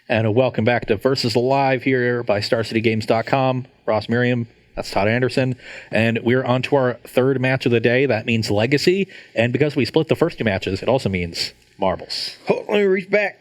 And welcome back to Versus Alive here by StarCityGames.com. Ross Merriam, that's Todd Anderson. And we're on to our third match of the day. That means Legacy. And because we split the first two matches, it also means Marbles. Oh, let me reach back.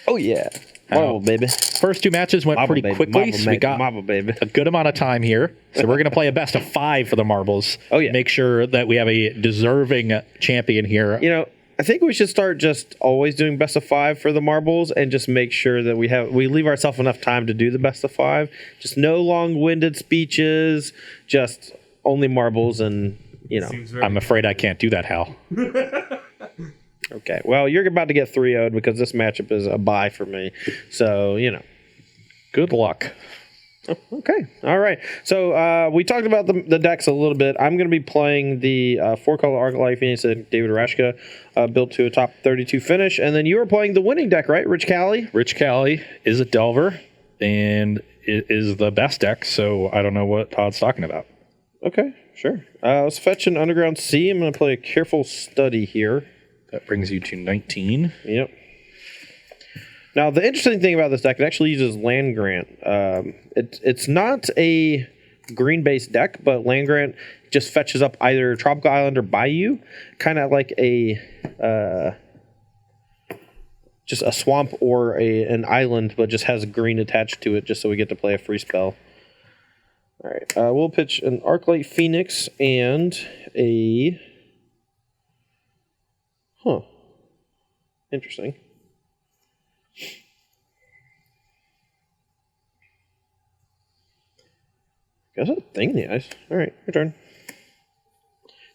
Oh, yeah. Marble, baby. First two matches went pretty quickly, Marble, so we got a good amount of time here. So we're going to play a best of 5 for the Marbles. Oh, yeah. Make sure that we have a deserving champion here. You know, I think we should start just always doing best of 5 for the Marbles and just make sure that we leave ourselves enough time to do the best of 5. Just no long-winded speeches, just only Marbles and, you know. I'm afraid I can't do that, Hal. Okay, well, you're about to get 3-0'd because this matchup is a bye for me. So, you know. Good luck. Oh, okay, all right. So we talked about the decks a little bit. I'm going to be playing the 4-color Arc-Light Phoenix and David Rashka, built to a top 32 finish. And then you were playing the winning deck, right, Rich Cali? Rich Cali is a Delver, and it is the best deck, so I don't know what Todd's talking about. Okay, sure. Let's fetch an Underground Sea. I'm going to play a Careful Study here. That brings you to 19. Yep. Now, the interesting thing about this deck, it actually uses Land Grant. It's not a green-based deck, but Land Grant just fetches up either Tropical Island or Bayou, kind of like just a swamp or an island, but just has green attached to it, just so we get to play a free spell. All right, we'll pitch an Arc-Light Phoenix and a... Huh. Interesting. Guess a Thing in the Ice. All right, your turn.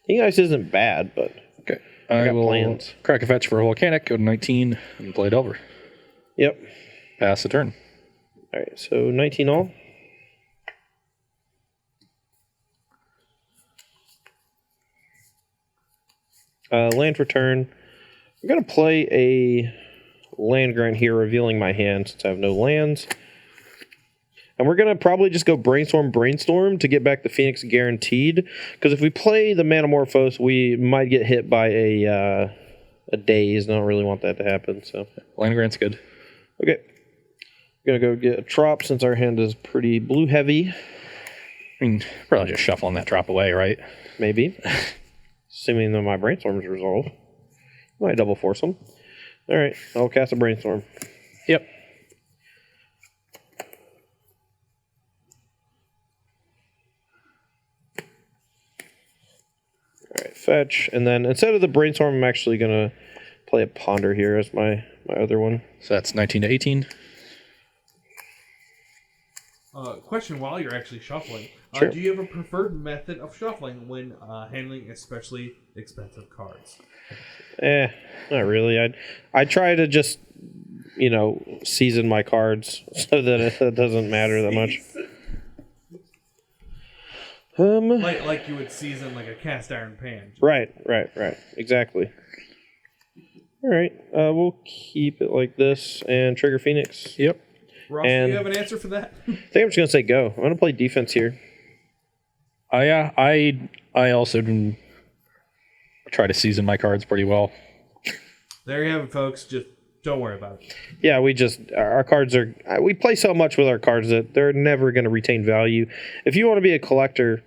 Thing in the Ice isn't bad, but okay. I got will plans. Crack a fetch for a Volcanic, go to 19, and play Delver. Yep. Pass the turn. All right, so 19 all. Land for turn. I'm going to play a Land Grant here, revealing my hand since I have no lands. And we're going to probably just go Brainstorm to get back the Phoenix guaranteed. Because if we play the Manamorphose, we might get hit by a Daze. I don't really want that to happen. So Land Grant's good. Okay. We're going to go get a Trop since our hand is pretty blue heavy. I mean, probably just shuffling that drop away, right? Maybe. Assuming that my Brainstorm is resolved. Might double force them. All right, I'll cast a Brainstorm. Yep. All right, fetch. And then instead of the Brainstorm, I'm actually going to play a Ponder here as my other one. So that's 19 to 18. Question while you're actually shuffling. Sure. Do you have a preferred method of shuffling when handling especially expensive cards? Not really. I try to just, season my cards so that it doesn't matter that much. Like you would season like a cast iron pan. Right. Exactly. All right. We'll keep it like this and trigger Phoenix. Yep. Ross, do you have an answer for that? I think I'm just going to say go. I'm going to play defense here. I also try to season my cards pretty well. There you have it, folks. Just don't worry about it. Yeah, our cards are... We play so much with our cards that they're never going to retain value. If you want to be a collector,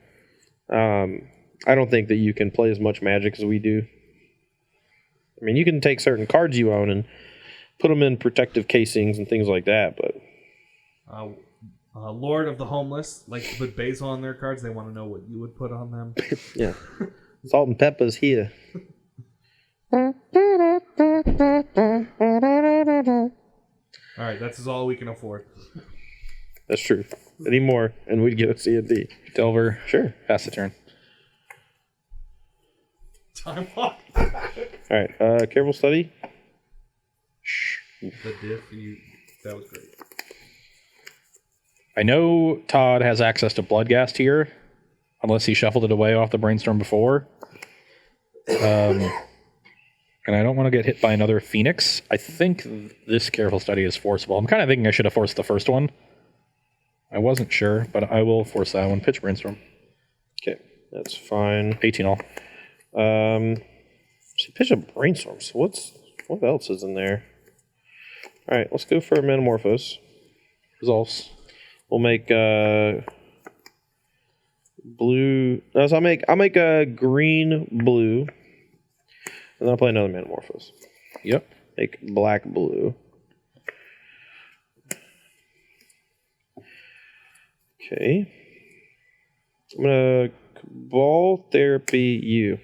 I don't think that you can play as much Magic as we do. I mean, you can take certain cards you own and put them in protective casings and things like that, but... Lord of the Homeless like to put basil on their cards. They want to know what you would put on them. Yeah. Salt and pepper's here. All right, that's all we can afford. That's true. Any more, and we'd go C&D. Delver. Sure. Pass the turn. Time off. All right. Careful Study. The diff, that was great. I know Todd has access to Bloodghast here, unless he shuffled it away off the Brainstorm before. And I don't want to get hit by another Phoenix. I think this Careful Study is forcible. I'm kind of thinking I should have forced the first one. I wasn't sure, but I will force that one. Pitch Brainstorm. Okay, that's fine. 18 all. So pitch a Brainstorm. So what else is in there? All right, let's go for a Metamorphose. Resolves. We'll make blue. No, so I'll make a green blue, and then I'll play another Metamorphose. Yep. Make black blue. Okay. I'm gonna Cabal Therapy you.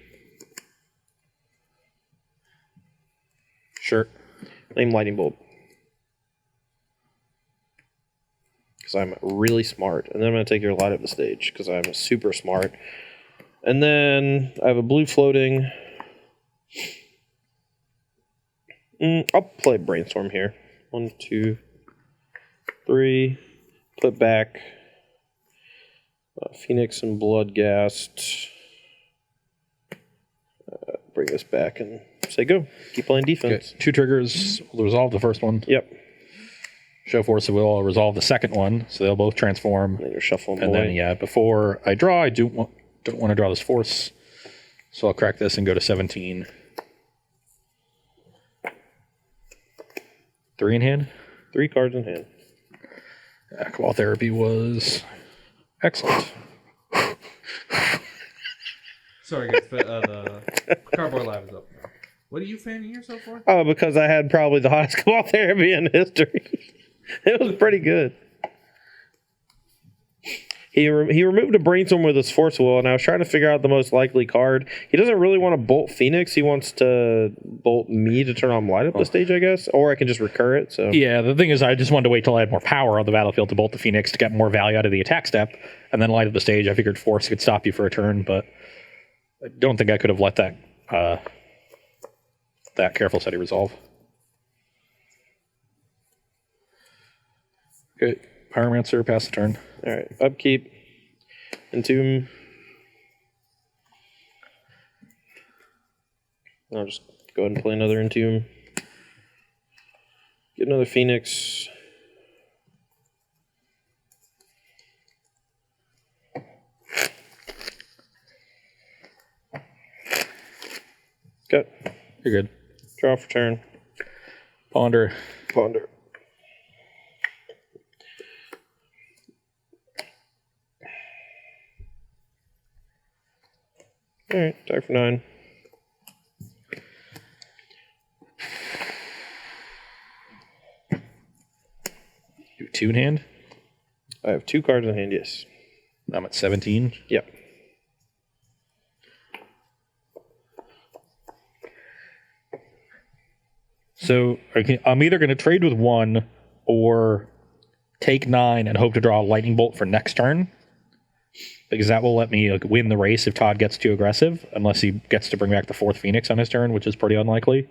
Sure. Name Lightning Bolt. Because I'm really smart. And then I'm going to take your light up the stage because I'm super smart. And then I have a blue floating. I'll play Brainstorm here. 1, 2, 3. Put back Phoenix and Bloodghast. Bring this back and say go. Keep playing defense. Okay. 2 triggers will resolve the first one. Yep. Show Force will resolve the second one, so they'll both transform. And then you're shuffling And away. then, yeah, before I draw, I don't want to draw this Force. So I'll crack this and go to 17. 3 in hand. 3 cards in hand. Cabal Therapy was excellent. Sorry, guys, but the Cardboard Lab is up now. What are you fanning here so far? Oh, because I had probably the hottest Cabal Therapy in history. It was pretty good. He removed a Brainstorm with his Force Will, and I was trying to figure out the most likely card. He doesn't really want to bolt Phoenix. He wants to bolt me to turn on light up the stage, I guess. Or I can just recur it. So Yeah, the thing is, I just wanted to wait till I had more power on the battlefield to bolt the Phoenix to get more value out of the attack step, and then light up the stage. I figured Force could stop you for a turn, but I don't think I could have let that Careful Study resolve. Okay, Pyromancer, pass the turn. All right, upkeep, Entomb. I'll just go ahead and play another Entomb. Get another Phoenix. Got You're good. draw for turn. Ponder. Ponder. All right, die for 9. You 2 in hand. I have 2 cards in hand, yes. I'm at 17. Yep. So I'm either going to trade with 1 or take 9 and hope to draw a Lightning Bolt for next turn, because that will let me win the race if Todd gets too aggressive, unless he gets to bring back the 4th Phoenix on his turn, which is pretty unlikely.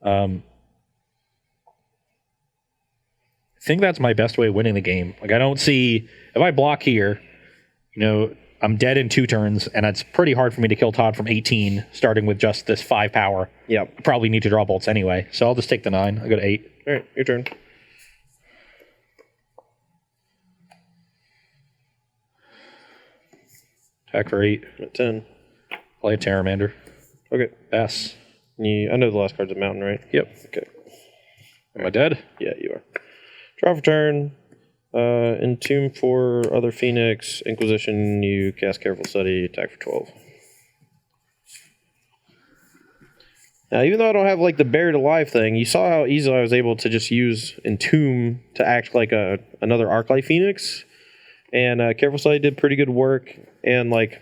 I think that's my best way of winning the game. Like, I don't see, if I block here, I'm dead in 2 turns, and it's pretty hard for me to kill Todd from 18, starting with just this 5 power. Yep. I probably need to draw bolts anyway, so I'll just take the 9. I go to 8. All right, your turn. Attack for 8. I'm at 10. Play a Terramander. Okay. Pass. I know the last card's a mountain, right? Yep. Okay. Am I dead? Yeah, you are. Draw for turn. Entomb for other Phoenix. Inquisition, you cast Careful Study. Attack for 12. Now, even though I don't have like the Buried Alive thing, you saw how easily I was able to just use Entomb to act like another Arclight Phoenix. And Careful Study did pretty good work. And like,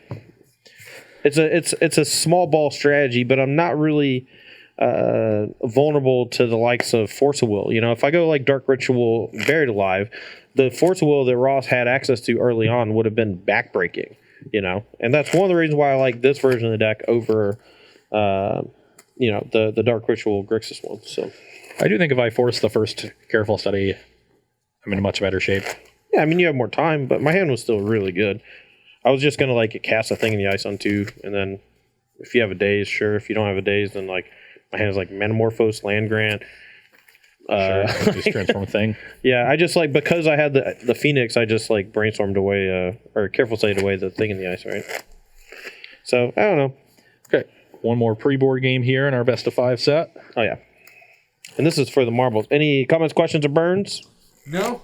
it's a small ball strategy, but I'm not really vulnerable to the likes of Force of Will. If I go like Dark Ritual, Buried Alive, the Force of Will that Ross had access to early on would have been backbreaking. And that's one of the reasons why I like this version of the deck over the Dark Ritual Grixis one. So I do think if I force the first Careful Study, I'm in a much better shape. yeah, I mean, you have more time, but my hand was still really good. I was just gonna like cast a thing in the ice on 2, and then if you have a daze, sure. If you don't have a daze, then like my hand is like Metamorphose, Land Grant. Sure, just transform a thing. Yeah, I just like, because I had the Phoenix, I just like brainstormed away or Careful Studied away the thing in the ice, right? So I don't know. Okay, one more pre-board game here in our best of 5 set. Oh yeah. And this is for the marbles. Any comments, questions, or burns? No,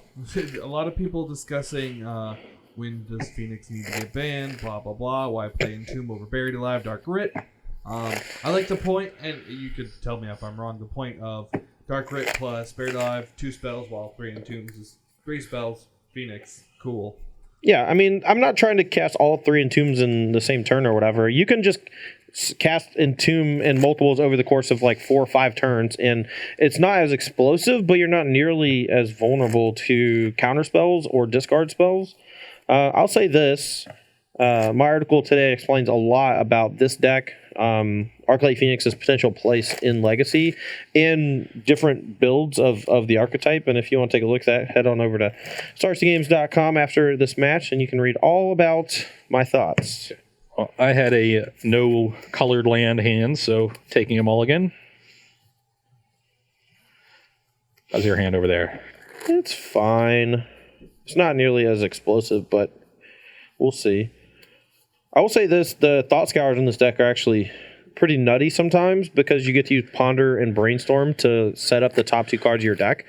a lot of people discussing when does Phoenix need to get banned, blah blah blah. Why play Entomb over Buried Alive, Dark Writ? I like the point, and you could tell me if I'm wrong. The point of Dark Writ plus Buried Alive, 2 spells, while 3 Entombs is 3 spells. Phoenix, cool. Yeah, I mean, I'm not trying to cast all 3 Entombs in the same turn or whatever. You can just cast Entomb and multiples over the course of like 4 or 5 turns, and it's not as explosive, but you're not nearly as vulnerable to counter spells or discard spells. I'll say this. My article today explains a lot about this deck, Arclight Phoenix's potential place in Legacy, and different builds of the archetype. And if you want to take a look at that, head on over to StarCgames.com after this match, and you can read all about my thoughts. Well, I had a no colored land hand, so taking them all again. How's your hand over there? It's fine. It's not nearly as explosive, but we'll see. I will say this, the Thought Scours in this deck are actually pretty nutty sometimes because you get to use Ponder and Brainstorm to set up the top 2 cards of your deck.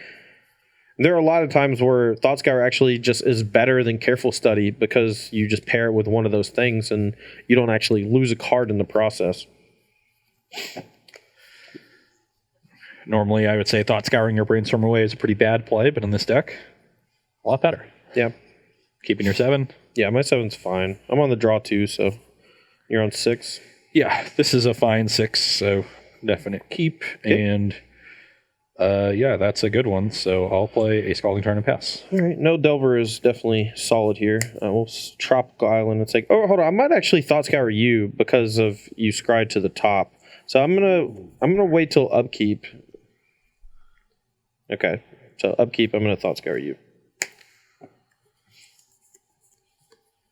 There are a lot of times where Thought Scour actually just is better than Careful Study because you just pair it with one of those things and you don't actually lose a card in the process. Normally, I would say Thought Scouring your Brainstorm away is a pretty bad play, but in this deck, a lot better. Yeah. Keeping your 7. Yeah, my 7's fine. I'm on the draw 2, so you're on 6. Yeah, this is a fine 6, so definite keep. Okay. And yeah, that's a good one. So I'll play a Scalding Tarn and pass. All right, no Delver is definitely solid here. We'll Tropical Island. It's like, oh, hold on, I might actually Thought Scour you because of you scryed to the top. So I'm gonna wait till upkeep. Okay, so upkeep, I'm gonna Thought Scour you.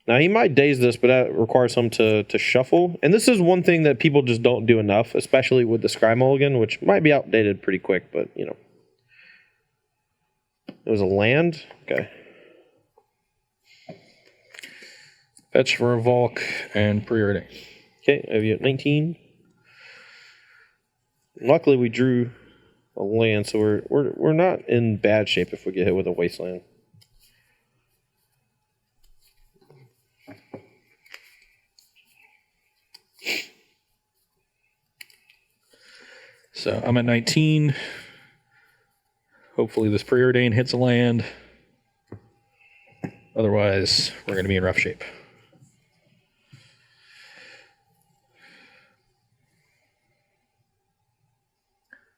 Now he might daze this, but that requires him to shuffle. And this is one thing that people just don't do enough, especially with the Scry Mulligan, which might be outdated pretty quick, but you know. It was a land? Okay. Fetch for a Volk and Preordain. Okay, have you at 19? Luckily we drew a land, so we're not in bad shape if we get hit with a Wasteland. So I'm at 19. Hopefully this Preordain hits a land. Otherwise, we're going to be in rough shape.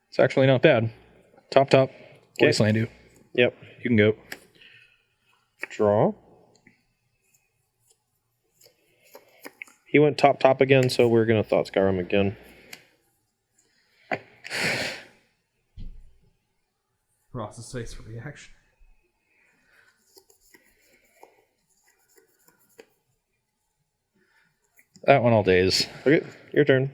It's actually not bad. Top. Wasteland you. Yep. You can go. Draw. He went top again, so we're going to Thought Scour him again. Process face for reaction. That one all days. Okay, your turn.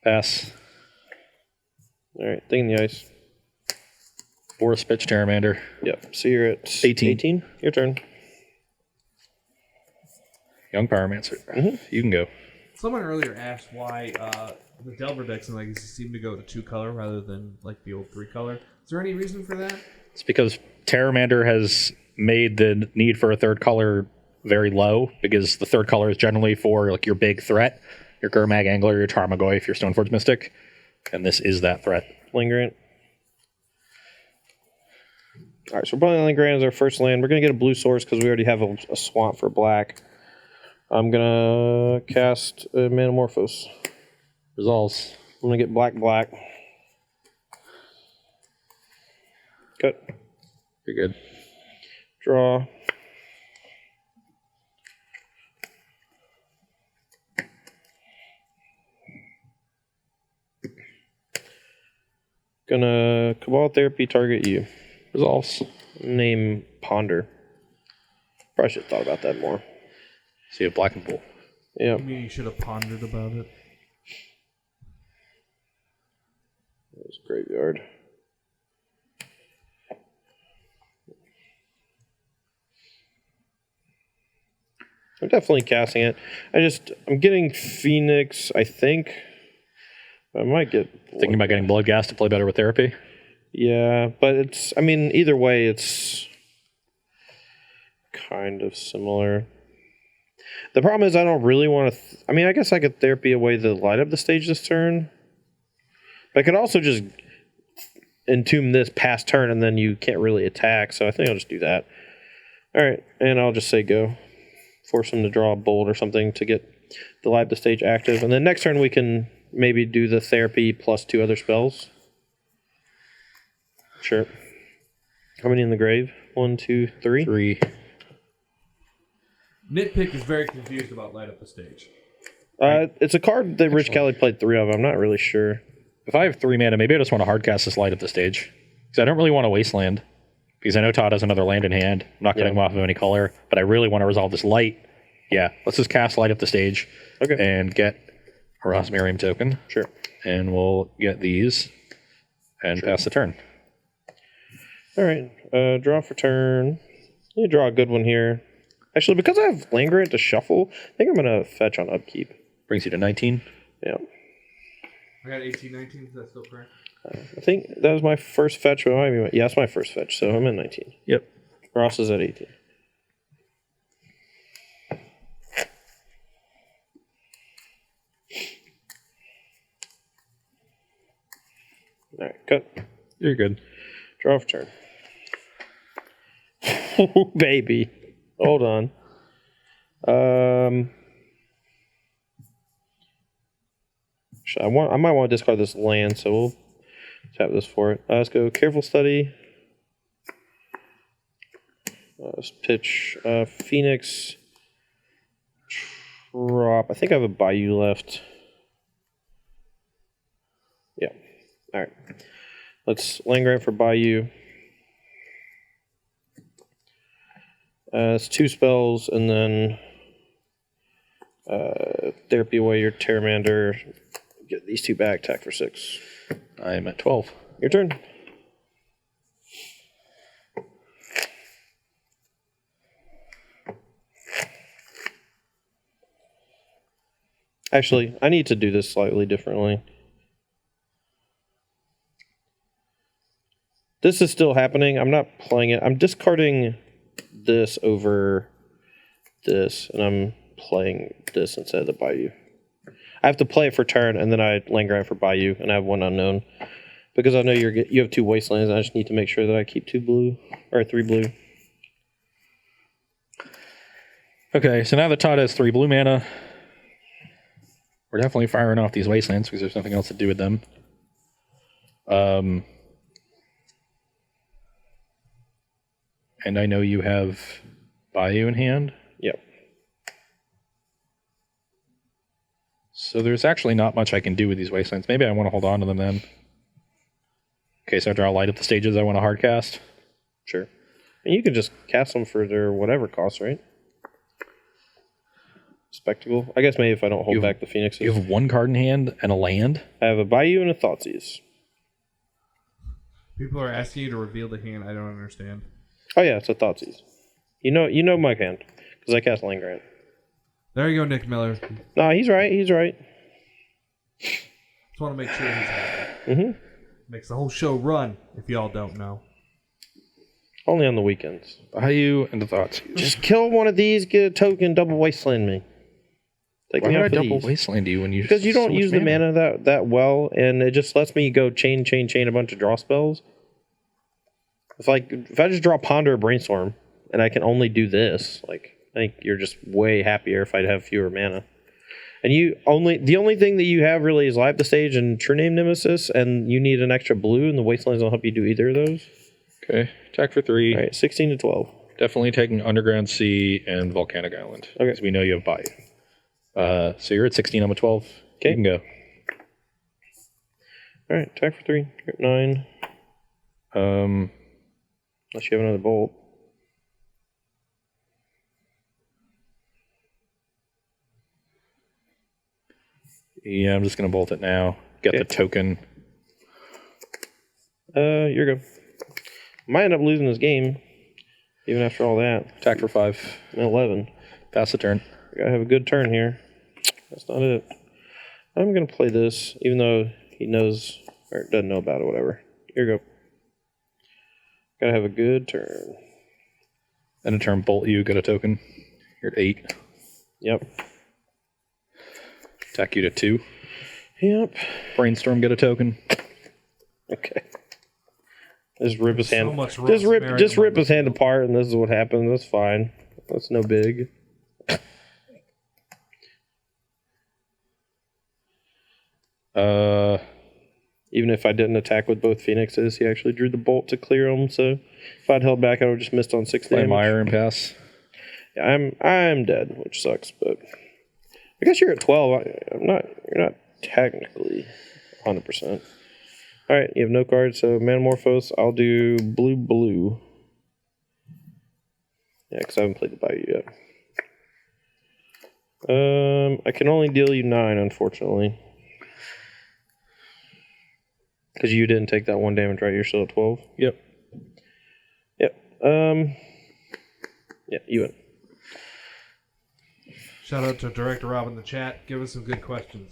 Pass. All right, thing in the ice. Forest Pitch Terramander. Yep, so you're at 18. 18. Your turn. Young Pyromancer. You can go. Someone earlier asked why the Delver decks in Legacy seem to go to 2-color rather than like the old 3-color. Is there any reason for that? It's because Terramander has made the need for a 3rd color very low, because the 3rd color is generally for like your big threat, your Gurmag Angler, your Tarmogoyf, your Stoneforge Mystic, and this is that threat. Lingrant. All right, so we're playing Lingrant as our first land. We're going to get a blue source because we already have a swamp for black. I'm going to cast Manamorphose. Resolves. I'm going to get black. Cut. You're good. Draw. Gonna Cabal Therapy target you. Resolves. Name Ponder. Probably should have thought about that more. So you have black and pool. Yeah. I mean, you should have pondered about it. There's Graveyard. I'm definitely casting it. I'm getting Phoenix, I think. I might get Thinking about getting blood gas to play better with therapy. Yeah, but it's. I mean, either way, it's kind of similar. The problem is, I don't really want to. I mean, I guess I could therapy away the light up the stage this turn. But I could also just entomb this past turn, and then you can't really attack. So I think I'll just do that. All right, and I'll just say go. Force him to draw a bolt or something to get the light up the stage active, and then next turn we can maybe do the therapy plus 2 other spells. Sure. How many in the grave? 1, 2, 3. 3. Nitpick is very confused about light up the stage. It's a card that Rich Kelly played 3 of. I'm not really sure. If I have 3 mana, maybe I just want to hardcast this light up the stage. Because I don't really want to wasteland. Because I know Todd has another land in hand. I'm not cutting him off of any color. But I really want to resolve this light. Yeah, let's just cast light up the stage. Okay. And get a Rosmarium token. Sure. And we'll get these. And pass the turn. All right. Draw for turn. You draw a good one here. Actually, because I have land grant to shuffle, I think I'm going to fetch on upkeep. Brings you to 19. Yeah. I got 18, 19. Is that still correct? I think that was my first fetch. Well, yeah, it's my first fetch, so I'm at 19. Yep. Ross is at 18. All right, cut. You're good. Draw for turn. Oh, baby. Hold on. I might want to discard this land, so we'll tap this for it. Let's go Careful Study. Let's pitch Phoenix. Drop. I think I have a Bayou left. Yeah. All right. Let's land grant for Bayou. It's 2 spells, and then therapy away your Terramander. Get these 2 back. Attack for 6. I'm at 12. Your turn. Actually, I need to do this slightly differently. This is still happening. I'm not playing it. I'm discarding this over this, and I'm playing this instead of the Bayou. I have to play it for turn, and then I land grant for Bayou, and I have 1 unknown. Because I know you have 2 wastelands, I just need to make sure that I keep 2 blue, or 3 blue. Okay, so now that Todd has 3 blue mana, we're definitely firing off these wastelands because there's nothing else to do with them. And I know you have Bayou in hand. Yep. So there's actually not much I can do with these wastelands. Maybe I want to hold on to them then. Okay, so after I light up the stages, I want to hard cast. Sure. And you can just cast them for their whatever cost, right? Spectacle. I guess maybe if I don't hold back the Phoenixes. You have 1 card in hand and a land. I have a Bayou and a Thoughtseize. People are asking you to reveal the hand. I don't understand. Oh yeah, it's a Thoughtseize. You know my hand because I cast Land Grant. There you go, Nick Miller. No, he's right. He's right. Just want to make sure he's happy. Mm-hmm. Makes the whole show run, if y'all don't know. Only on the weekends. Bayou and the thoughts. Just kill one of these, get a token, double wasteland me. Take Why me would I out for double these. wasteland you when you Because you so don't much use the mana that well, and it just lets me go chain a bunch of draw spells. If I just draw Ponder or Brainstorm, and I can only do this, I think you're just way happier if I'd have fewer mana. And the only thing that you have really is Live the Stage and True Name Nemesis, and you need an extra blue, and the Wastelands don't help you do either of those. Okay, attack for 3. All right, 16 to 12. Definitely taking Underground Sea and Volcanic Island. Okay. Because we know you have Bayou. So you're at 16, I'm at 12. Okay. You can go. All right, attack for 3. You're at 9. Unless you have another bolt. Yeah, I'm just going to bolt it now. Get Okay. the token. You're good. Might end up losing this game, even after all that. Attack for 5. I'm at 11. Pass the turn. I gotta have a good turn here. That's not it. I'm gonna play this, even though he knows or doesn't know about it, whatever. Here you go. Gotta have a good turn. End of turn, bolt you, get a token. You're at 8. Yep. Attack you to 2. Yep. Brainstorm, get a token. Okay. Just rip his So hand. much Just rip his hand apart, and this is what happens. That's fine. That's no big. Even if I didn't attack with both Phoenixes, he actually drew the bolt to clear them. So if I'd held back, I would have just missed on 6 Play damage. Mire and pass. Yeah, I'm dead, which sucks. But I guess you're at 12. I'm not. You're not technically 100%. All right, you have no cards, so Manamorphose. I'll do blue. Yeah, because I haven't played the Bayou yet. I can only deal you 9, unfortunately. Because you didn't take that 1 damage, right? You're still at 12? Yep. Yep. Yeah, you win. Shout out to Director Rob in the chat. Give us some good questions.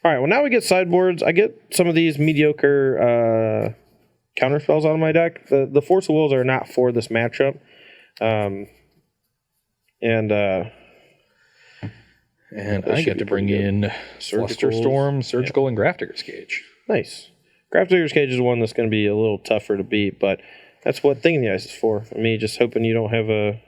All right, well, now we get sideboards. I get some of these mediocre counter spells out of my deck. The Force of Wills are not for this matchup. And I get to bring in Fluster Storm, Surgical, and Grafdigger's Cage. Nice. Grafdigger's Cage is one that's going to be a little tougher to beat, but that's what Thing in the Ice is for. Me just hoping you don't have a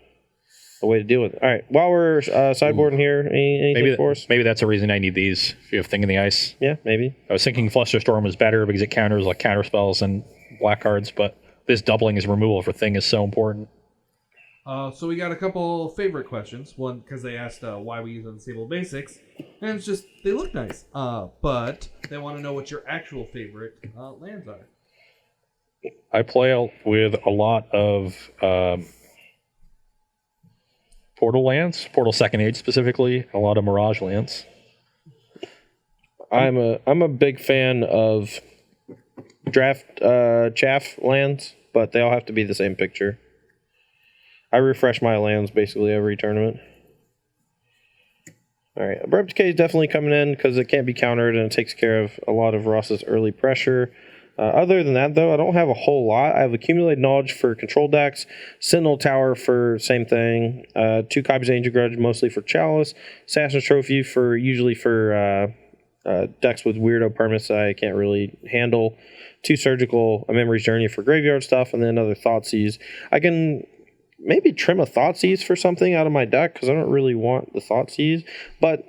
way to deal with it. All right, while we're sideboarding here, anything for us? Maybe that's a reason I need these. If you have Thing in the Ice. Yeah, maybe. I was thinking Fluster Storm was better because it counters like counter spells and black cards, but this doubling his removal for Thing is so important. So we got a couple favorite questions. One, because they asked why we use Unstable Basics. And it's just, they look nice. But they want to know what your actual favorite lands are. I play with a lot of Portal lands, Portal Second Age specifically, a lot of Mirage lands. I'm a big fan of draft chaff lands, but they all have to be the same picture. I refresh my lands basically every tournament. All right, Abrupt Decay is definitely coming in because it can't be countered and it takes care of a lot of Ross's early pressure. Other than that, though, I don't have a whole lot. I have Accumulated Knowledge for control decks, Sentinel Tower for same thing, 2 copies of Ancient Grudge mostly for Chalice, Assassin's Trophy for usually for decks with weirdo permits that I can't really handle, 2 Surgical, a Memory's Journey for graveyard stuff, and then another Thoughtseize. I can maybe trim a Thoughtseize for something out of my deck because I don't really want the Thoughtseize, but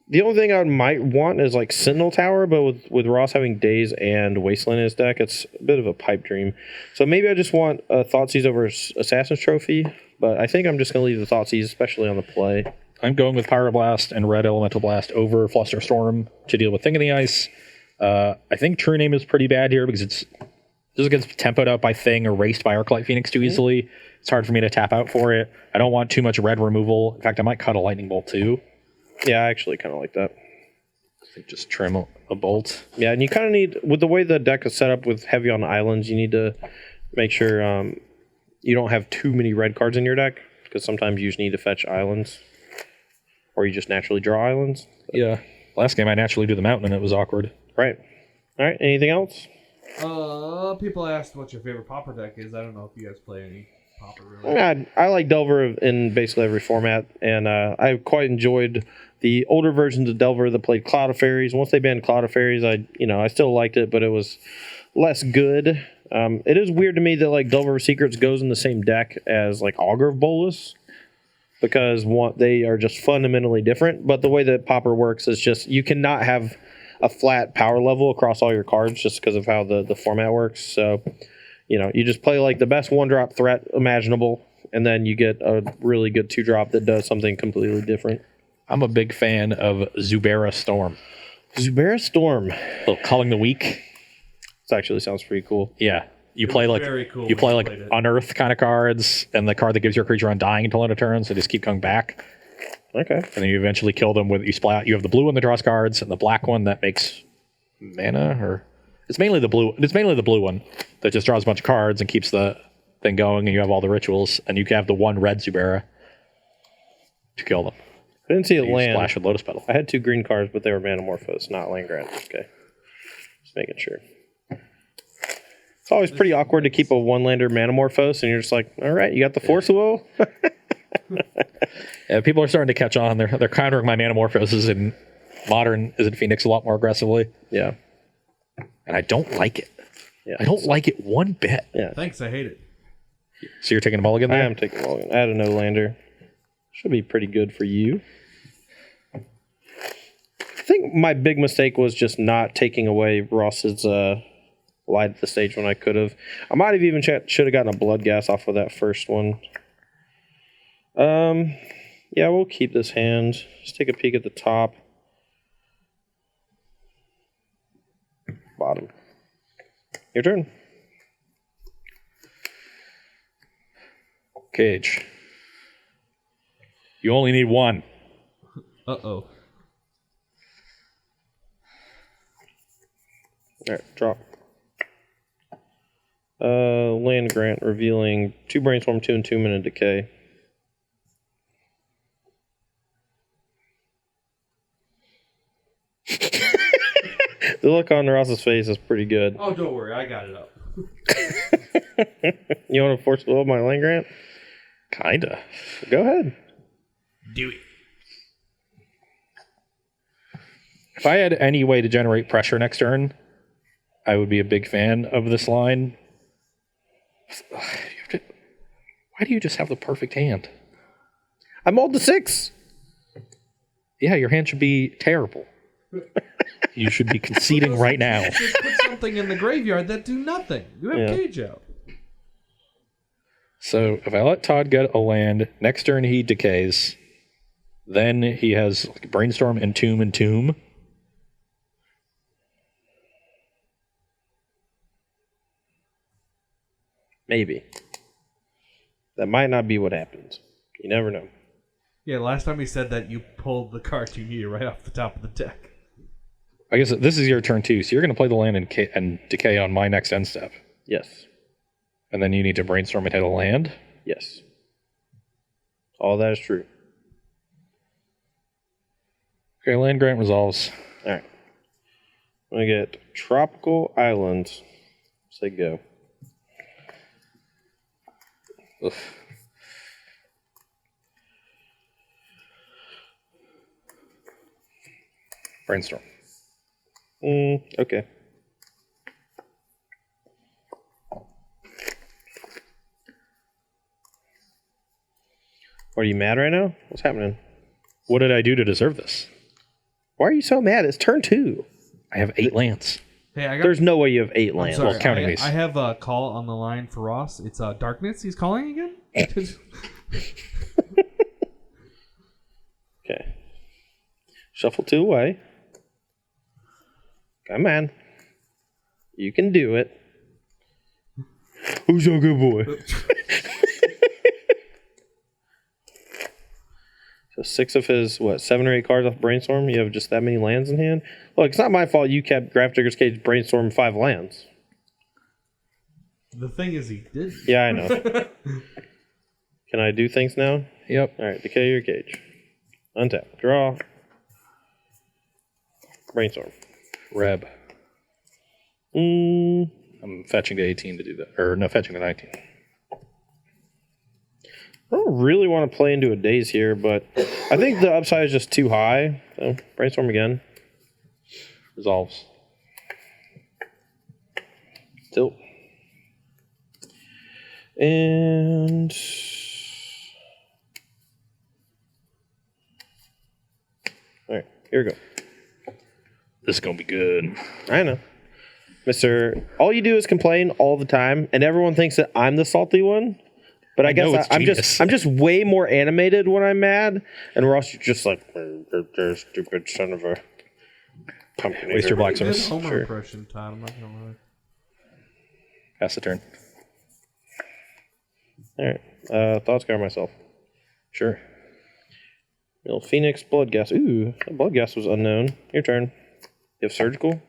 the only thing I might want is like Sentinel Tower, but with Ross having Daze and Wasteland in his deck, it's a bit of a pipe dream. So maybe I just want a Thoughtseize over Assassin's Trophy, but I think I'm just going to leave the Thoughtseize, especially on the play. I'm going with Pyroblast and Red Elemental Blast over Fluster Storm to deal with Thing in the Ice. I think True Name is pretty bad here because this gets tempoed out by Thing, erased by Arclight Phoenix too easily. It's hard for me to tap out for it. I don't want too much red removal. In fact, I might cut a Lightning Bolt too. Yeah, I actually kind of like that. I think just trim a bolt. Yeah, and you kind of need, with the way the deck is set up with heavy on islands, you need to make sure you don't have too many red cards in your deck, because sometimes you just need to fetch islands, or you just naturally draw islands. Yeah. Last game I naturally do the mountain and it was awkward. Right. All right, anything else? People asked what your favorite Pauper deck is. I don't know if you guys play any Pauper really. I like Delver in basically every format, and I quite enjoyed the older versions of Delver that played Cloud of Fairies. Once they banned Cloud of Fairies, I still liked it, but it was less good. It is weird to me that like Delver of Secrets goes in the same deck as like Augur of Bolus, because they are just fundamentally different. But the way that Pauper works is just you cannot have a flat power level across all your cards just because of how the format works. So, you just play like the best 1-drop threat imaginable, and then you get a really good 2-drop that does something completely different. I'm a big fan of Zubera Storm. Zubera Storm. Little Culling the Weak. This actually sounds pretty cool. Yeah. You play like very cool you play when like you played it. Unearth kind of cards, and the card that gives your creature undying until end of turn, so just keep coming back. Okay. And then you eventually kill them with you splat. You have the blue one that draws cards, and the black one that makes mana, or it's mainly the blue. It's mainly the blue one that just draws a bunch of cards and keeps the thing going, and you have all the rituals, and you can have the one red Zubera to kill them. didn't see a You land. splash with Lotus Petal. I had 2 green cards, but they were Manamorphose, not land grant. Okay. Just making sure. It's always pretty awkward to keep a 1-lander Manamorphose, and you're just like, all right, you got the Force of Will? Yeah, people are starting to catch on. They're countering my Manamorphoses in modern Izzet Phoenix a lot more aggressively, Yeah. and I don't like it. Yeah. I don't like it one bit. Yeah. Thanks, I hate it. So you're taking a mulligan I there? am taking a mulligan. I had a no-lander. Should be pretty good for you. I think my big mistake was just not taking away Ross's light at the stage when I could have. I might have even should have gotten a blood gas off of that first one. Yeah, we'll keep this hand. Let's take a peek at the top. Bottom. Your turn. Cage. You only need one. Uh-oh. All right, drop. Land grant revealing 2 brainstorm, 2 and 2 minute decay. The look on Ross's face is pretty good. Oh, don't worry, I got it up. You want to force will my land grant? Kinda. Go ahead. Do it. If I had any way to generate pressure next turn, I would be a big fan of this line. Why do you just have the perfect hand? I mulled the 6. Yeah, your hand should be terrible. You should be conceding right now. Just put something in the graveyard that do nothing. You have Yeah. Cage out. So if I let Todd get a land, next turn he decays. Then he has Brainstorm, Entomb, and Tomb. Maybe. That might not be what happens. You never know. Yeah, last time he said that, you pulled the card you needed right off the top of the deck. I guess this is your turn too, so you're going to play the land and decay on my next end step. Yes. And then you need to Brainstorm and hit a land. Yes. All that is true. Okay, land grant resolves. All right. I'm going to get Tropical Islands. Say go. Ugh. Brainstorm. Okay. Are you mad right now? What's happening? What did I do to deserve this? Why are you so mad? It's turn 2. I have 8 lands. Hey, I got. There's no way you have 8 lands. Sorry, Well, counting I, these. I have a call on the line for Ross. It's Darkness. He's calling again. Okay. Shuffle 2 away. Come on. You can do it. Who's your good boy? So 6 of his, 7 or 8 cards off Brainstorm? You have just that many lands in hand? Look, it's not my fault you kept Grafdigger's Cage Brainstorm 5 lands. The thing is, he did. Yeah, I know. Can I do things now? Yep. All right, decay your cage. Untap. Draw. Brainstorm. Reb. I'm fetching to 18 to do that. Or no, fetching to 19. I don't really want to play into a daze here, but I think the upside is just too high. So Brainstorm again. Resolves. Tilt. And all right, here we go. This is going to be good. I know. Mr. All you do is complain all the time, and everyone thinks that I'm the salty one. But I know guess it's I'm genius. just way more animated when I'm mad, and Ross just like you're stupid son of a pumpkin. Waste your black Good source. Homer Sure. impression, Todd. I'm not gonna lie. Pass the turn. All right. Thoughts guard myself. Sure. Little Phoenix blood gas. Ooh, that blood gas was unknown. Your turn. You have surgical.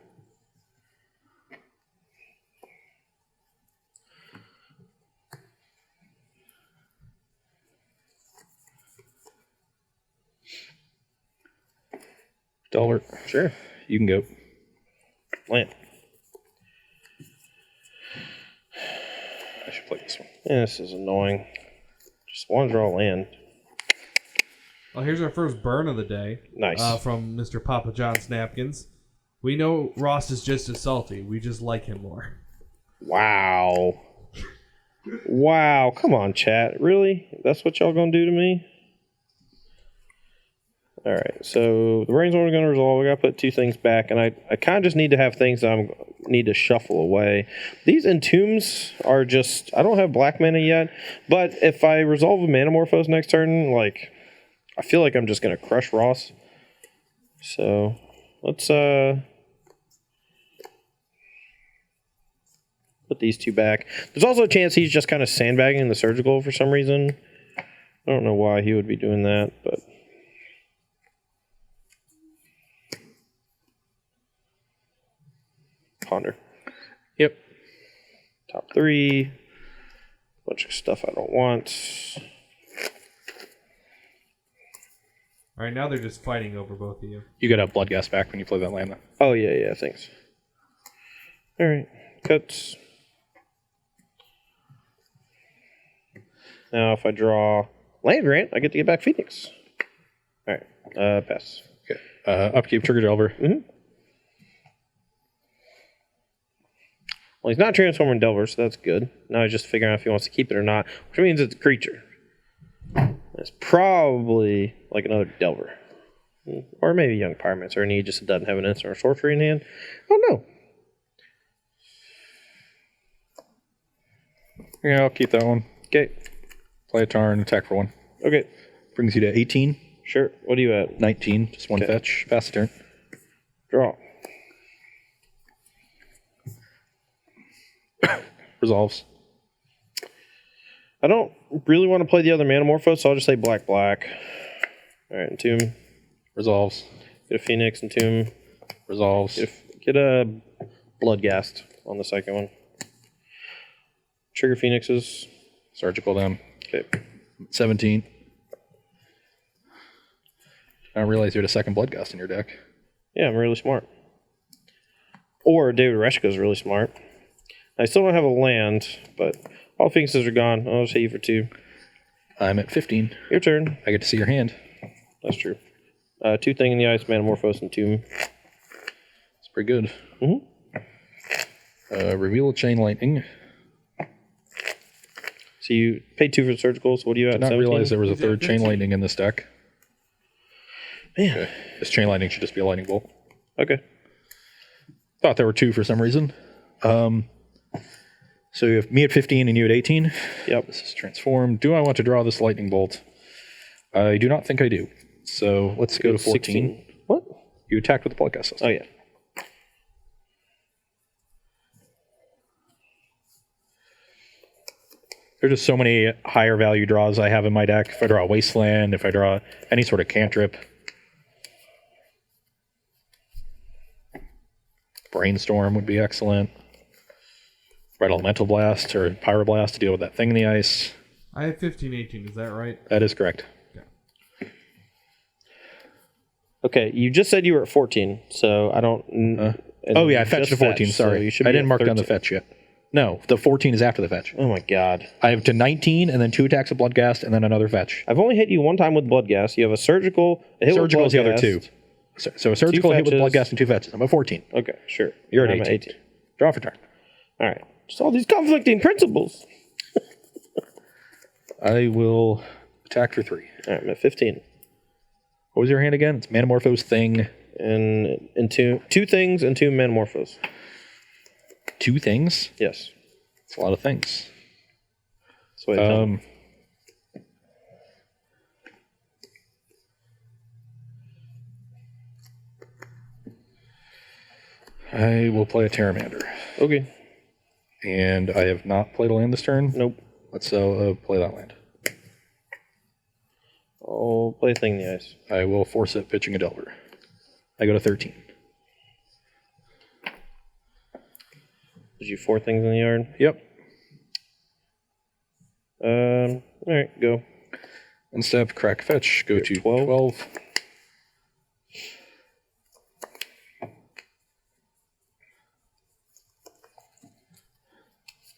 Delver, Sure. you can go. Land. I should play this one. Yeah, this is annoying. Just want to draw land. Well, here's our first burn of the day. Nice. From Mr. Papa John's Napkins. We know Ross is just as salty. We just like him more. Wow. Wow. Come on, chat. Really? That's what y'all gonna do to me? All right. So the brainstorm is gonna resolve. We gotta put 2 things back, and I kind of just need to have things that I need to shuffle away. These entombs are just. I don't have black mana yet, but if I resolve a Manamorphose next turn, like I feel like I'm just gonna crush Ross. So let's put these 2 back. There's also a chance he's just kind of sandbagging the surgical for some reason. I don't know why he would be doing that, but ponder. Yep. Top 3. Bunch of stuff I don't want. All right, now they're just fighting over both of you. You got a Bloodghast back when you play that land, though. Oh yeah, thanks. All right, cuts. Now if I draw land grant, I get to get back Phoenix. All right, pass. Okay. Upkeep, trigger Delver. Mm-hmm. Well, he's not transforming Delver, so that's good. Now he's just figuring out if he wants to keep it or not, which means it's a creature. It's probably like another Delver. Or maybe Young Pyromancer, and he just doesn't have an instant or sorcery in hand. Oh, no. Yeah, I'll keep that one. Okay. Play a turn, attack for 1. Okay. Brings you to 18. Sure. What are you at? 19. Just 1 Okay. fetch. Pass the turn. Draw. Resolves. I don't really want to play the other Manamorphose, so I'll just say black. All right, Entomb. Resolves. Get a Phoenix, Entomb. Resolves. Get a Bloodghast on the second one. Trigger Phoenixes. Surgical them. Okay. 17. I don't realize you had a second Bloodghast in your deck. Yeah, I'm really smart. Or David Reshka is really smart. I still don't have a land, but all Phoenixes are gone. I'll just hit you for 2. I'm at 15. Your turn. I get to see your hand. That's true. 2 thing in the ice, Manamorphose, and Tomb. It's pretty good. Mm-hmm. Reveal a Chain Lightning. So you paid 2 for the surgical, so what do you at? Did not 17? realize there was a He's at third Chain 15. Lightning in this deck. Man. This Chain Lightning should just be a Lightning Bolt. Okay. Thought there were 2 for some reason. So you have me at 15 and you at 18. Yep. This is transformed. Do I want to draw this Lightning Bolt? I do not think I do. So let's go to 14. 16. What? You attacked with the Bloodghast system. Oh, yeah. There's just so many higher value draws I have in my deck. If I draw a Wasteland, if I draw any sort of cantrip. Brainstorm would be excellent. Red Elemental Blast or Pyroblast to deal with that thing in the ice. I have 15, 18. Is that right? That is correct. Okay, you just said you were at 14, so I don't... Oh yeah, I fetched to 14. Sorry, So you should I be didn't at mark down 13. the fetch yet. No, the 14 is after the fetch. Oh my god. I have to 19 and then 2 attacks of Bloodghast and then another fetch. I've only hit you 1 time with Bloodghast. You have a surgical, a hit Surgical with is the other Bloodghast. 2. So a surgical hit with fetches. Bloodghast and 2 fetches. I'm at 14. Okay, sure. You're at I'm 18. Draw for turn. All right. Just all these conflicting principles. I will attack for 3. All right, I'm at 15. What was your hand again? It's Manamorphose thing. And 2 things and 2 Manamorphose. 2 things? Yes. It's a lot of things. That's what I tell them. I will play a Terramander. Okay. And I have not played a land this turn. Nope. Let's play that land. I'll play a thing in the ice. I will force it pitching a Delver. I go to 13. Did you 4 things in the yard? Yep. All right, go. One step, crack fetch, go to 12. 12.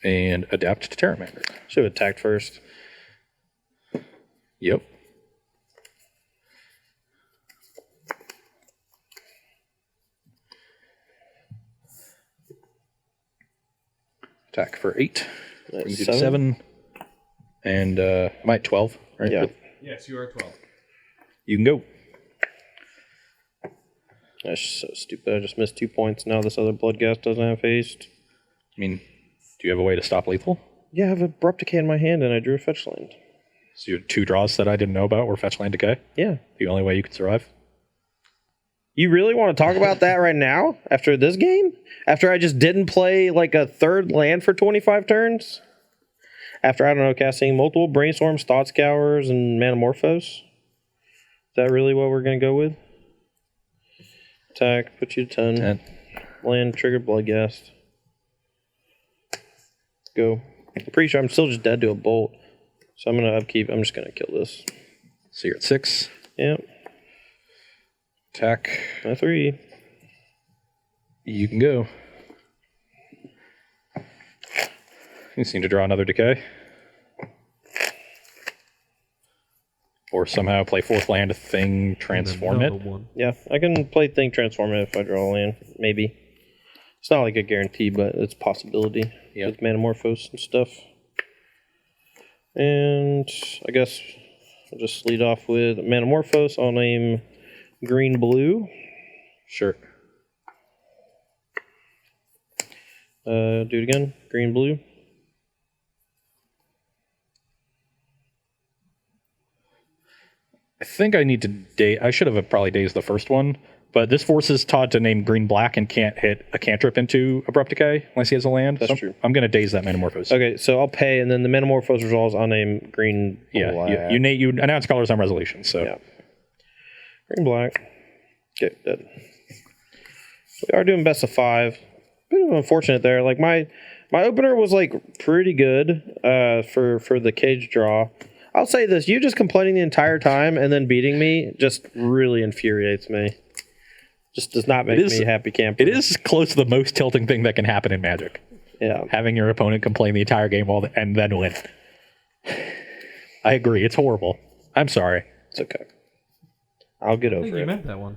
and adapt to Terramander. Should have attacked first. Yep. Attack for 8. That's You do 7. And I'm at 12, right? Yeah. Yes, you are 12. You can go. That's so stupid. I just missed 2 points. Now this other Bloodghast doesn't have haste. I mean, do you have a way to stop lethal? Yeah, I have Abrupt Decay in my hand, and I drew a fetch land. So you had 2 draws that I didn't know about were fetch land decay? Yeah. The only way you could survive? You really want to talk about that right now? After this game? After I just didn't play like a third land for 25 turns? After, I don't know, casting multiple Brainstorms, Thought Scours, and Manamorphose? Is that really what we're going to go with? Attack, put you to 10. 10. Land, trigger, Bloodghast. Go. I'm pretty sure I'm still just dead to a bolt. So I'm going to upkeep. I'm just going to kill this. So you're at 6. Yep. Attack. A 3. You can go. You seem to draw another decay. Or somehow play 4th land, thing, transform it. One. Yeah, I can play Thing Transform it if I draw a land. Maybe. It's not like a guarantee, but it's a possibility. Yep. With Manamorphose and stuff. And I guess I'll just lead off with Manamorphose. I'll name Green Blue. Sure. Do it again. Green Blue. I think I need to I should have probably dazed the first one, but this forces Todd to name green black and can't hit a cantrip into Abrupt Decay unless he has a land. That's true. I'm going to daze that Manamorphose. Okay, so I'll pay, and then the Manamorphose resolves. I'll name Green Black. Yeah, you announce colors on resolution, so. Yeah. Green Black. Okay, dead. We are doing best of 5. Bit of unfortunate there. Like my opener was like pretty good for the cage draw. I'll say this: you just complaining the entire time and then beating me just really infuriates me. Just does not make me a happy camper. It is close to the most tilting thing that can happen in Magic. Yeah, having your opponent complain the entire game and then win. I agree. It's horrible. I'm sorry. It's okay. I'll get I over think it. you meant that one.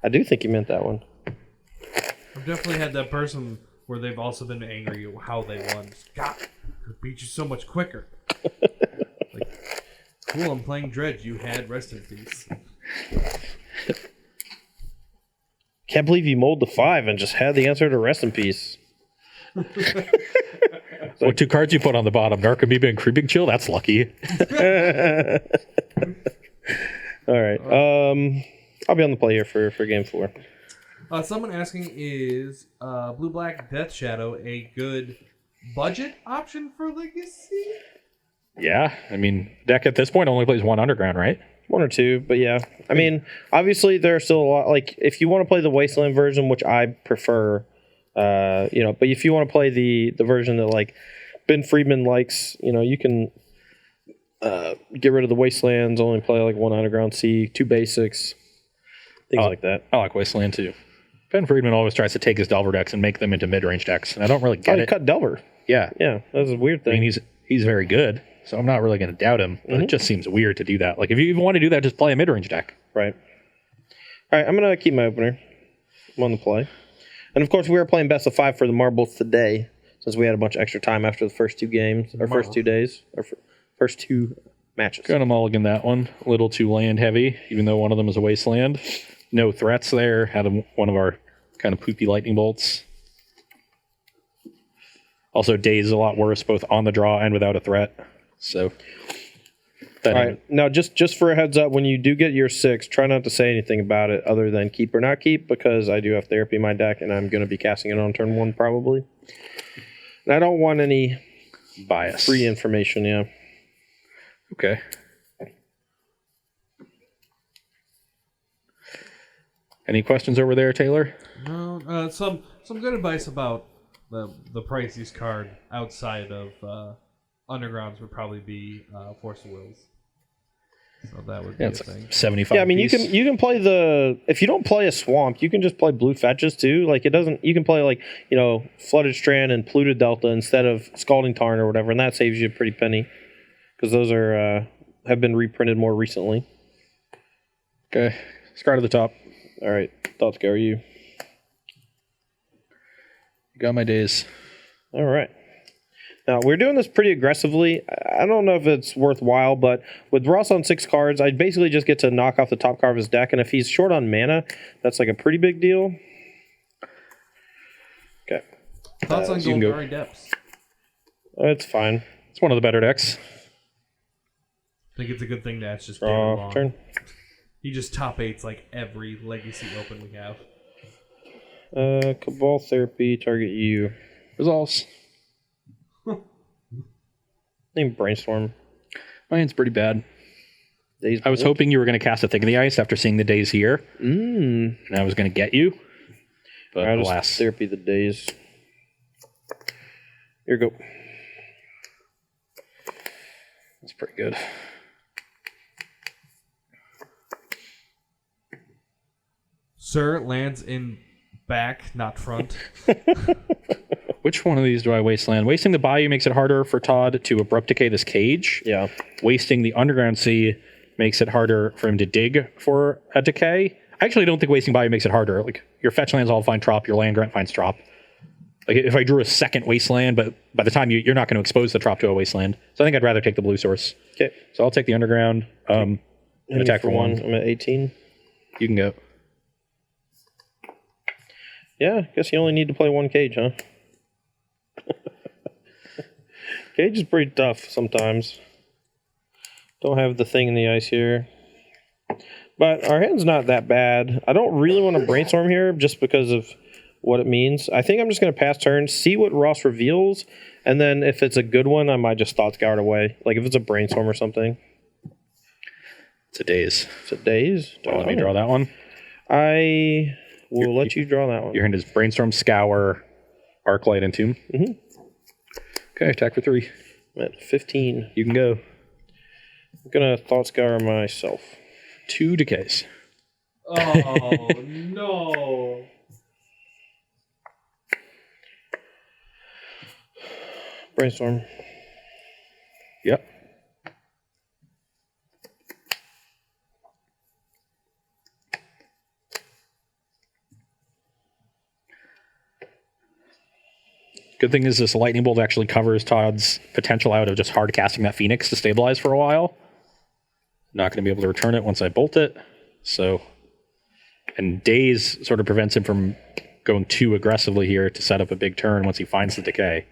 I do think you meant that one. I've definitely had that person where they've also been angry at how they won. God, I could beat you so much quicker. Like, cool, I'm playing Dredge. You had Rest in Peace. Can't believe you mulled the 5 and just had the answer to Rest in Peace. What 2 cards you put on the bottom? Narcomoeba and Creeping Chill? That's lucky. All right. I'll be on the play here for game 4. Someone asking, is Blue-Black Death Shadow a good budget option for Legacy? Yeah, I mean, deck at this point only plays 1 underground, right? 1 or 2, but yeah. I mean, obviously there are still a lot. Like, if you want to play the Wasteland version, which I prefer, but if you want to play the version that like Ben Friedman likes, you can get rid of the Wastelands, only play like 1 underground C, 2 basics, things like that. I like Wasteland too. Ben Friedman always tries to take his Delver decks and make them into mid-range decks, and I don't really get it. Cut Delver. Yeah, Yeah, that's a weird thing. I mean, he's very good, so I'm not really going to doubt him. But it just seems weird to do that. Like, if you even want to do that, just play a mid-range deck. Right. All right, I'm going to keep my opener. I'm on the play. And, of course, we are playing best of 5 for the marbles today, since we had a bunch of extra time after the first 2 games, or first 2 days, or first 2 matches. Gonna mulligan that one. A little too land heavy, even though one of them is a wasteland. No threats there. Had one of our kind of poopy lightning bolts. Also, Daze is a lot worse, both on the draw and without a threat. So, all right. Now, just for a heads up, when you do get your 6, try not to say anything about it other than keep or not keep, because I do have therapy in my deck, and I'm going to be casting it on turn 1 probably. And I don't want any bias. Free information, yeah. Okay. Any questions over there, Taylor? No. Some good advice about the priciest card outside of Undergrounds would probably be Force of Wills. So that would be Yeah, a it's thing. like 75. Yeah, I mean, piece. you can play the, if you don't play a swamp, you can just play blue fetches too. Like it doesn't, you can play like, Flooded Strand and Polluted Delta instead of Scalding Tarn or whatever, and that saves you a pretty penny because those are have been reprinted more recently. Okay, start at the top. All right, thoughts go, are you? Got my days. All right. Now, we're doing this pretty aggressively. I don't know if it's worthwhile, but with Ross on 6 cards, I basically just get to knock off the top card of his deck, and if he's short on mana, that's like a pretty big deal. Okay. Thoughts on you can go. Golgari Depths? It's fine. It's one of the better decks. I think it's a good thing that's just very Draw long. turn. He just top 8s like every Legacy Open we have. Cabal Therapy, target you. Results. Name Brainstorm. My hand's pretty bad. Days I was hoping you were going to cast a Thing of the Ice after seeing the days here, and and I was going to get you. But I'll just alas. Therapy the days. Here you go. That's pretty good. Sir lands in back, not front. Which one of these do I wasteland? Wasting the Bayou makes it harder for Todd to abrupt decay this cage. Yeah. Wasting the Underground Sea makes it harder for him to dig for a decay. I actually don't think wasting Bayou makes it harder. Like, your fetch lands all find trop, your land grant finds trop. Like, if I drew a second wasteland, but by the time you're not going to expose the trop to a wasteland. So I think I'd rather take the blue source. Okay. So I'll take the Underground. Attack for 1. I'm at 18. You can go. Yeah, I guess you only need to play 1 cage, huh? Cage is pretty tough sometimes. Don't have the Thing in the Ice here. But our hand's not that bad. I don't really want to Brainstorm here just because of what it means. I think I'm just going to pass turn, see what Ross reveals, and then if it's a good one, I might just Thought Scour away. Like if it's a Brainstorm or something. It's a daze. It's a daze. Let me draw that one. I will let you draw that one. Your hand is Brainstorm, Scour, Arclight, and Tomb. Mm-hmm. Okay, attack for 3. I'm at 15. You can go. I'm going to Thought Scour myself. 2 decays. Oh, no. Brainstorm. Yep. Good thing is this Lightning Bolt actually covers Todd's potential out of just hard casting that Phoenix to stabilize for a while. Not going to be able to return it once I bolt it. So, and Daze sort of prevents him from going too aggressively here to set up a big turn once he finds the decay.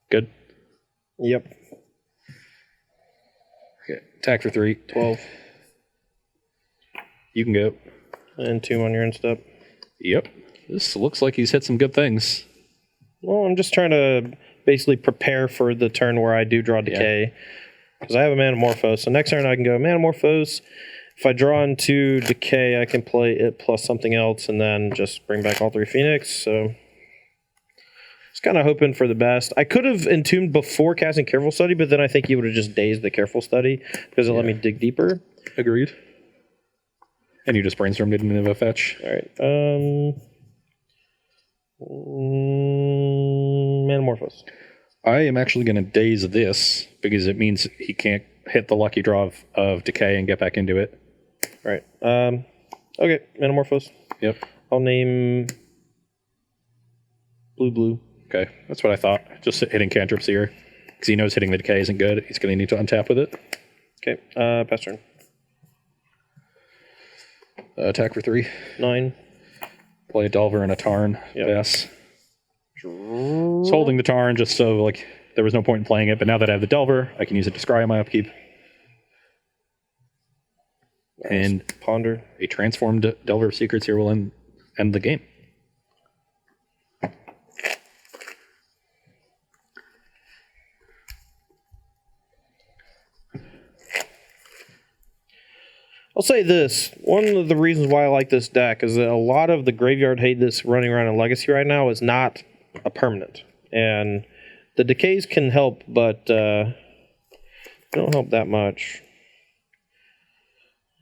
Good. Yep. Okay. Attack for 3. 12. You can go. And 2 on your end step. Yep. This looks like he's hit some good things. Well, I'm just trying to basically prepare for the turn where I do draw Decay. Because I have a Manamorphose. So next turn I can go Manamorphose. If I draw into Decay, I can play it plus something else and then just bring back all 3 Phoenix. So just kind of hoping for the best. I could have Entombed before casting Careful Study, but then I think he would have just dazed the Careful Study because it let me dig deeper. Agreed. And you just brainstormed it into a fetch. All right. Manamorphose. I am actually going to daze this because it means he can't hit the lucky draw of Decay and get back into it. All right. Okay. Manamorphose. Yep. I'll name Blue. Okay. That's what I thought. Just hitting cantrips here. Because he knows hitting the Decay isn't good. He's going to need to untap with it. Okay. Pass turn. Attack for 3. 9. Play a Delver and a Tarn. Yep. Pass. It's holding the Tarn just so like there was no point in playing it, but now that I have the Delver, I can use it to scry on my upkeep. And Ponder. a transformed Delver of Secrets here will end the game. I'll say this. One of the reasons why I like this deck is that a lot of the graveyard hate that's running around in Legacy right now is not a permanent. And the decays can help, but don't help that much.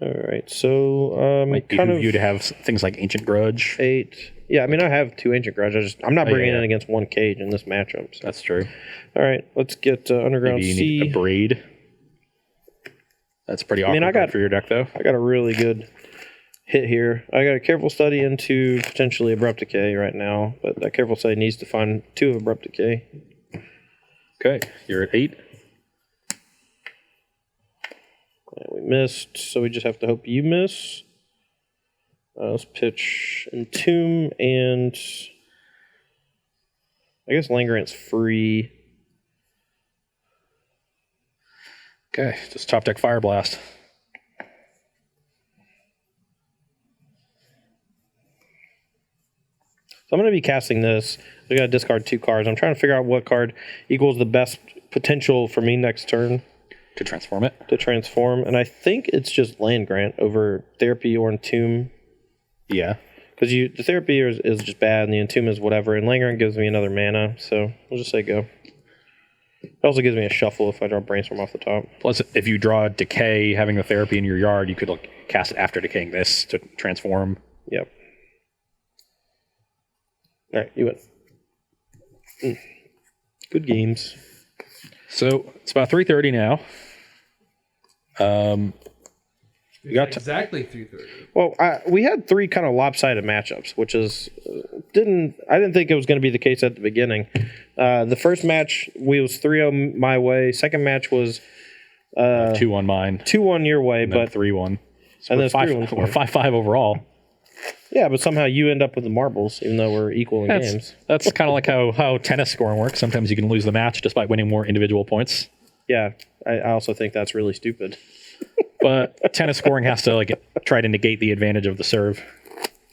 All right, so Might kind behoove of you to have things like Ancient Grudge. 8. Yeah, I mean, I have 2 Ancient Grudge. I'm not bringing yeah. in against 1 Cage in this matchup. So. That's true. All right, let's get Underground Maybe you Sea. need a Braid. That's pretty awkward card for your deck, though. I got a really good hit here. I got a Careful Study into potentially Abrupt Decay right now, but that Careful Study needs to find 2 of Abrupt Decay. Okay, you're at 8. And we missed, so we just have to hope you miss. Let's pitch Entomb, and I guess Land Grant's free. Okay, just top deck Fire Blast. So I'm going to be casting this. We got to discard 2 cards. I'm trying to figure out what card equals the best potential for me next turn To transform it. to transform. And I think it's just Land Grant over Therapy or Entomb. Yeah. Because the Therapy is just bad, and the Entomb is whatever. And Land Grant gives me another mana, so we'll just say go. It also gives me a shuffle if I draw Brainstorm off the top. Plus, if you draw Decay, having the Therapy in your yard, you could cast it after decaying this to transform. Yep. All right, you win. Good games. So it's about 3:30 now. We got exactly 3:30. Well, we had 3 kind of lopsided matchups, which is I didn't think it was going to be the case at the beginning. The first match was 3-0 my way. Second match was 2 on mine, 2-1 your way, but 3-1. So and we're then 5, we're 5-5 overall. yeah, but somehow you end up with the marbles, even though we're equal in games. That's kind of like how tennis scoring works. Sometimes you can lose the match despite winning more individual points. Yeah, I also think that's really stupid. But tennis scoring has to try to negate the advantage of the serve.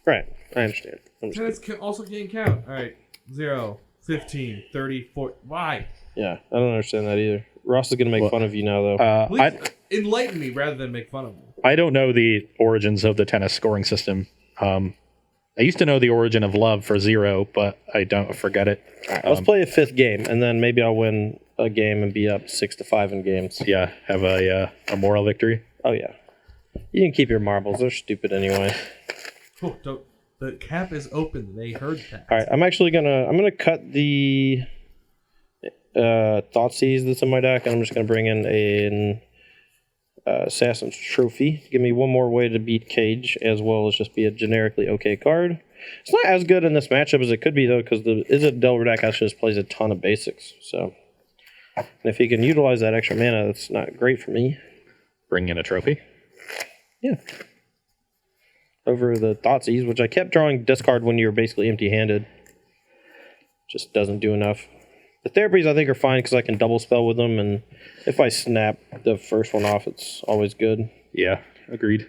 Right, I understand. Tennis can also gain count. All right, 0, 15, 30, 40. Why? Yeah, I don't understand that either. Ross is going to make fun of you now, though. Please enlighten me rather than make fun of me. I don't know the origins of the tennis scoring system. I used to know the origin of love for 0, but I don't forget it. All right, let's play a 5th game, and then maybe I'll win a game and be up 6-5 in games. Yeah, have a moral victory. Oh yeah, you can keep your marbles. They're stupid anyway. Oh, the cap is open. They heard that. All right, I'm gonna cut the Thoughtseize that's in my deck, and I'm just gonna bring in an Assassin's Trophy. Give me one more way to beat Cage, as well as just be a generically okay card. It's not as good in this matchup as it could be though, because the Izzet Delver deck actually just plays a ton of basics. So, and if he can utilize that extra mana, that's not great for me. Bring in a trophy. Yeah. Over the Thoughtseize, which I kept drawing discard when you're basically empty-handed. Just doesn't do enough. The therapies I think are fine because I can double spell with them, and if I snap the first one off, it's always good. Yeah, agreed.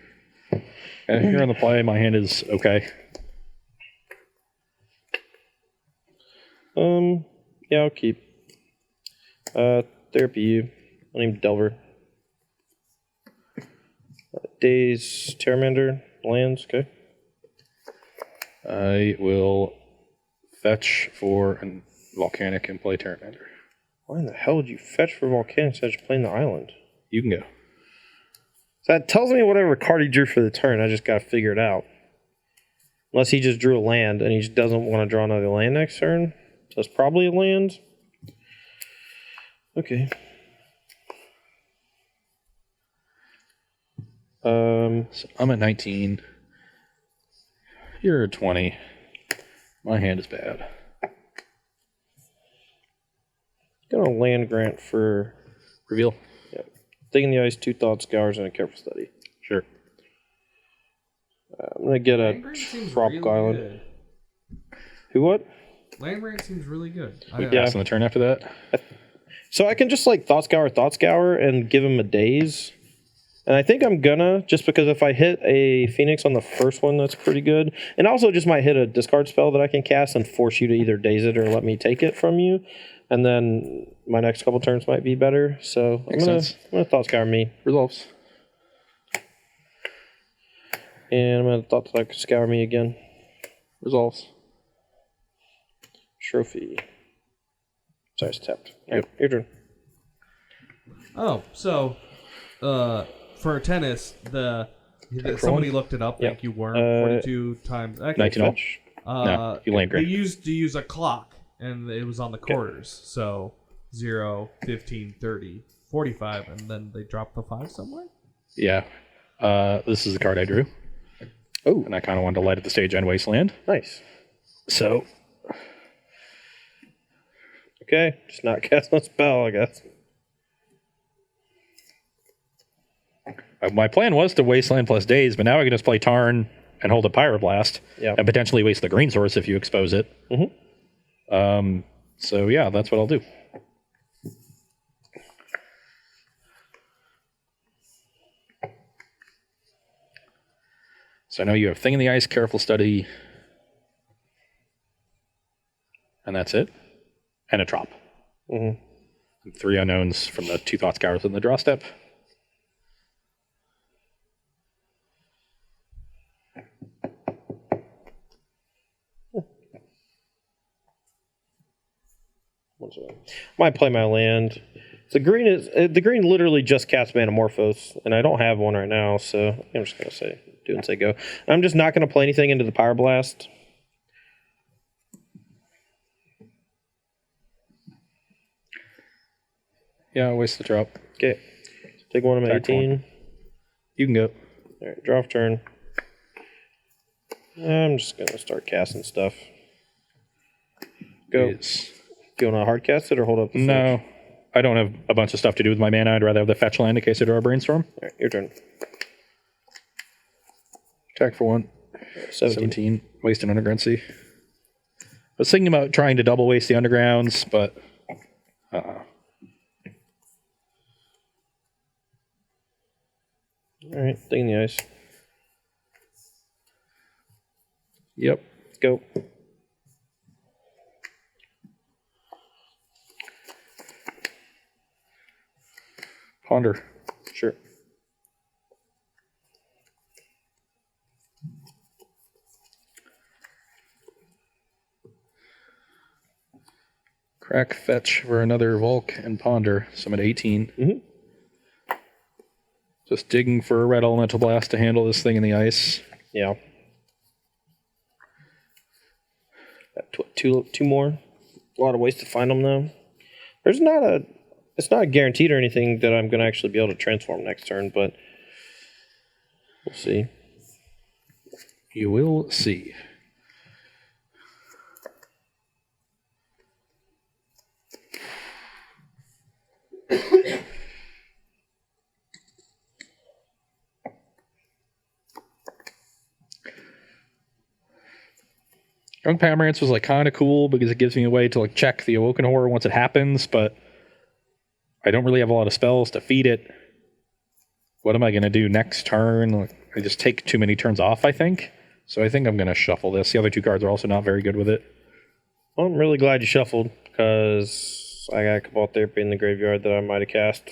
Here on the play, my hand is okay. Yeah, I'll keep. Therapy you. I'll name Delver. Days, Terramander, lands, okay. I will fetch for a Volcanic and play Terramander. Why in the hell would you fetch for Volcanic instead of just playing the island? You can go. So that tells me whatever card he drew for the turn, I just gotta figure it out. Unless he just drew a land and he just doesn't want to draw another land next turn. So it's probably a land. Okay. So I'm at 19. You're at 20. My hand is bad. Gonna land grant for Reveal? Thing in the Ice, 2 Thought Scours, and a Careful Study. Sure. I'm gonna get a Land seems Tropical really Island. good. Who what? Land grant seems really good. We I- pass on the turn after that. So I can just like Thought Scour, and give him a daze. And I think I'm gonna, just because if I hit a Phoenix on the first one, that's pretty good. And also just might hit a discard spell that I can cast and force you to either daze it or let me take it from you. And then my next couple turns might be better. So I'm Makes gonna sense. Thought Scour me. Resolves. And I'm going to thought that I could scour me again. Resolves. Trophy. Sorry, it's tapped. Alright, your turn. Oh, so for tennis, somebody looked it up. Yep. Thank you, Worm. 42 times. Actually, 19 fetch. No, you land They grant. used to use a clock, and it was on the quarters. So 0, 15, 30, 45, and then they dropped the 5 somewhere? Yeah. This is the card I drew. Oh, And I kind of wanted to light up the stage on Wasteland. nice. So, Okay, just not casting a spell, I guess. my plan was to Wasteland plus Daze, but now I can just play Tarn and hold a Pyroblast. Yeah. And potentially waste the green source if you expose it. Mm-hmm. So, yeah, that's what I'll do. So I know you have Thing in the Ice, Careful Study, and that's it. And a Trop. Mm-hmm. And 3 unknowns from the 2 Thought Scours in the draw step. Might play my land. The green literally just casts Manamorphose, and I don't have one right now, so I'm just gonna say go. I'm just not gonna play anything into the Pyroblast. Yeah, I'll waste the Trop. Okay, take one of my Attack 18. You can go. All right, draw off turn. I'm just gonna start casting stuff. Go. Yes. Do you want to hard cast it or hold up? The No, I don't have a bunch of stuff to do with my mana. I'd rather have the fetch land in case I draw a Brainstorm. All right, your turn. Attack for 1. 17. 17. Waste an Underground Sea. I was thinking about trying to double waste the Undergrounds, but... All right, Thing in the Ice. Yep. Go. Ponder. Sure. Crack fetch for another Volk and Ponder. So I'm at 18. Mm-hmm. Just digging for a red elemental blast to handle this thing in the ice. Yeah. Got two more. A lot of ways to find them though. It's not guaranteed or anything that I'm going to actually be able to transform next turn, but we'll see. You will see. Young Pomerantz was like kind of cool because it gives me a way to like check the Awoken Horror once it happens, but I don't really have a lot of spells to feed it. What am I going to do next turn? Like, I just take too many turns off, I think. So I think I'm going to shuffle this. The other 2 cards are also not very good with it. Well, I'm really glad you shuffled because I got a Cabal Therapy in the graveyard that I might have cast.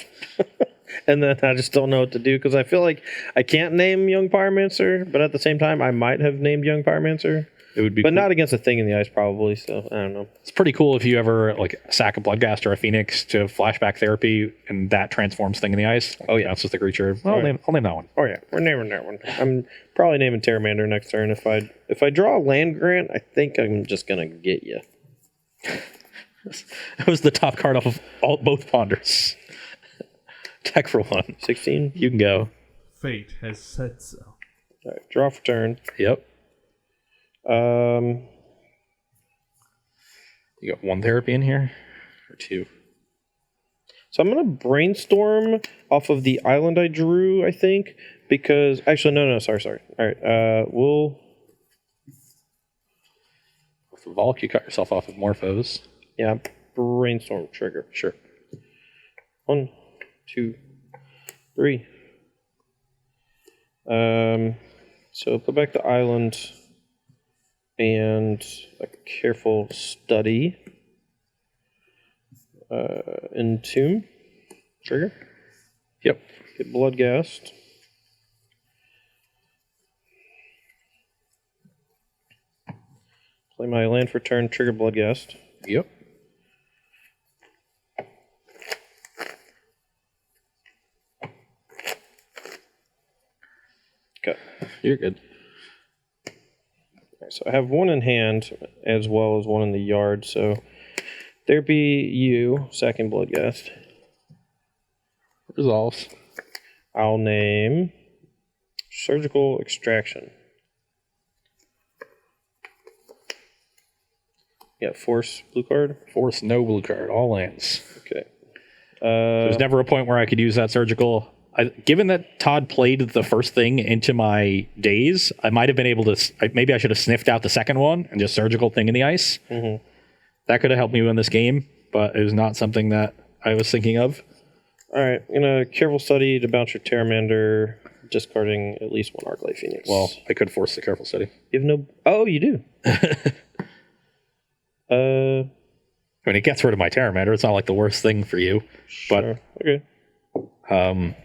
And then I just don't know what to do because I feel like I can't name Young Pyromancer, but at the same time, I might have named Young Pyromancer. It would be But cool. not against a Thing in the Ice, probably, so I don't know. It's pretty cool if you ever like sack a Bloodghast or a Phoenix to flashback therapy and that transforms Thing in the ice. Oh, yeah. That's just the creature. Well, Right. I'll name that one. Oh, yeah, we're naming that one. I'm probably naming Terramander next turn. If I draw a land grant, I think I'm just going to get you. That was the top card off of both Ponders. Tech for 1. 16. You can go. Fate has said so. All right, draw for turn. Yep. Um, You got 1 therapy in here? Or 2? So I'm going to brainstorm off of the island I drew, I think, because... Actually, no, sorry. All right, we'll... With the Volk, you cut yourself off with Morphos. Yeah, brainstorm trigger. Sure. 1, 2, 3. So put back the island and a careful study. Entomb. Trigger. Yep. Get Bloodghast. Play my land for turn, trigger Bloodghast. Yep. Okay. You're good. So I have one in hand as well as one in the yard. So there be you, second Bloodghast. Resolves. I'll name Surgical Extraction. Yeah, Force blue card. Force no blue card. All lands. Okay. There's never a point where I could use that surgical. Given that Todd played the first thing into my days, I might have been able to. Maybe I should have sniffed out the second one and just surgical thing in the ice. Mm-hmm. That could have helped me win this game, but it was not something that I was thinking of. All right, I'm gonna careful study to bounce your Pteramander, discarding at least one Arclight Phoenix. Well, I could force the careful study. You have no. Oh, you do. I mean, it gets rid of my Pteramander. It's not like the worst thing for you, Sure. Okay. but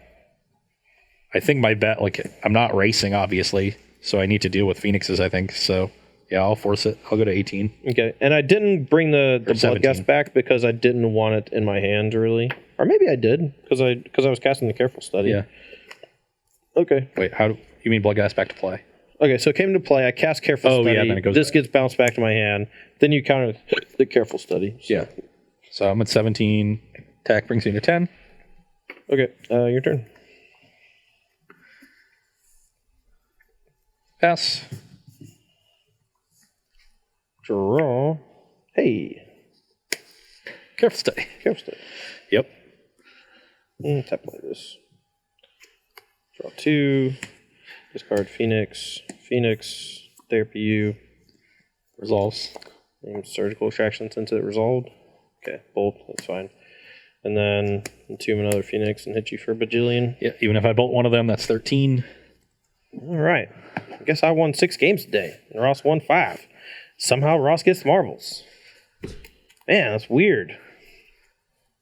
I think my bet, like, I'm not racing, obviously, so I need to deal with Phoenixes, I think. So, yeah, I'll force it. I'll go to 18. Okay, and I didn't bring the 17. Bloodghast back because I didn't want it in my hand, really. Or maybe I did, because I was casting the careful study. Yeah. Okay. Wait, you mean Bloodghast back to play? Okay, so it came to play. I cast careful Oh, study. yeah, then it goes this back. gets bounced back to my hand. Then you counter the careful study. So. Yeah. So I'm at 17. Attack brings me to 10. Okay, your turn. Pass. Draw. Hey, Careful study. careful study. Yep. Tap like this. Draw 2. Discard Phoenix. Phoenix. Therapy U. Resolves. Name surgical extraction since it resolved. Okay, bolt. That's fine. And then entomb another Phoenix and hit you for a bajillion. Yeah, even if I bolt one of them, that's 13. All right. I guess I won 6 games today, and Ross won 5. Somehow Ross gets the marbles. Man, that's weird.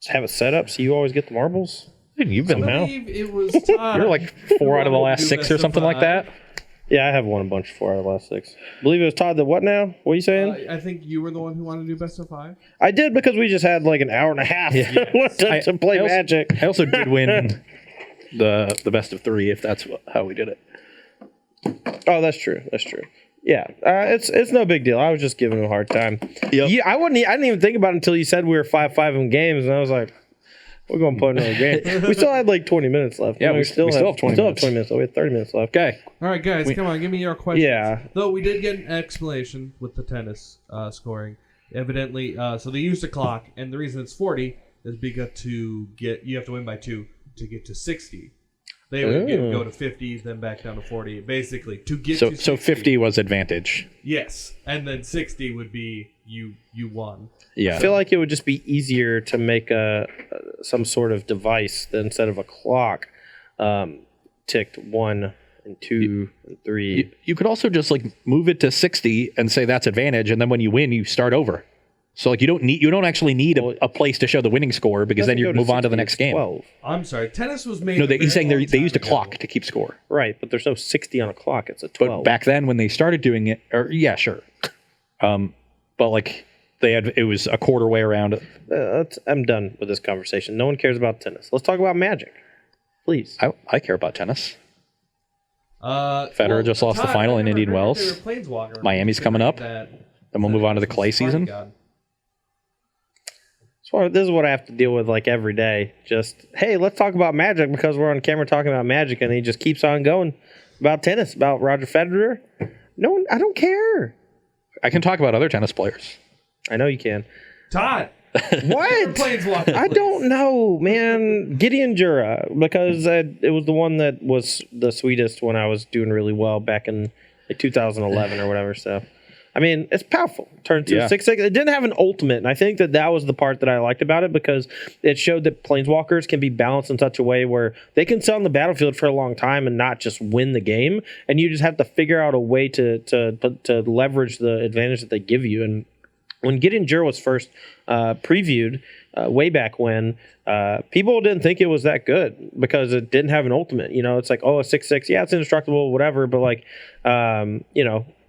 Just have it set up so you always get the marbles. Dude, you've been Somehow. I believe it was Todd. You're like 4 out of the last 6 or something like that. Yeah, I have won a bunch 4 out of the last 6. Believe it was Todd that what now? What are you saying? I think you were the one who wanted to do best of 5. I did because we just had like an hour and a half to play Magic. I also did win the best of 3, if that's how we did it. Oh, that's true. That's true. Yeah, it's no big deal. I was just giving him a hard time. Yep. Yeah, I didn't even think about it until you said we were 5-5 in games, and I was like, we're going to play another game. We still had like 20 minutes left. Yeah, we still have 20 minutes. 20 minutes left. We had 30 minutes left. Okay. All right, guys, come on, give me your questions. Yeah. Though we did get an explanation with the tennis scoring. Evidently, so they used a clock, and the reason it's 40 is because you have to win by 2 to get to 60. They would go to 50, then back down to 40. Basically, to get to 60. So 50 was advantage. Yes, and then 60 would be you won. Yeah. I feel like it would just be easier to make some sort of device that instead of a clock ticked 1 and 2 and 3. You could also just like move it to 60 and say that's advantage, and then when you win, you start over. So like you don't actually need a place to show the winning score because then you move on to the next game. 12. I'm sorry, tennis was made. No, a very he's saying long they time used a ago. clock to keep score. Right, but there's no 60 on a clock. It's a But 12. back then when they started doing it, or yeah, sure. But like it was a quarter way around. I'm done with this conversation. No one cares about tennis. Let's talk about Magic, please. I care about tennis. Federer just lost the final in Indian Wells. Miami's coming up. Then we'll move on to the clay season. So this is what I have to deal with like every day. Just, hey, let's talk about Magic because we're on camera talking about Magic, and he just keeps on going about tennis, about Roger Federer. No one, I don't care. I can talk about other tennis players. I know you can. Todd. What? I don't know, man. Gideon Jura, because it was the one that was the sweetest when I was doing really well back in like 2011 or whatever. So, I mean, it's powerful. Turned to 6/6. It didn't have an ultimate, and I think that was the part that I liked about it because it showed that planeswalkers can be balanced in such a way where they can sit on the battlefield for a long time and not just win the game, and you just have to figure out a way to leverage the advantage that they give you. And when Gideon Jura was first previewed way back when, people didn't think it was that good because it didn't have an ultimate. You know, it's like, oh, a 6/6, yeah, it's indestructible, whatever. But like,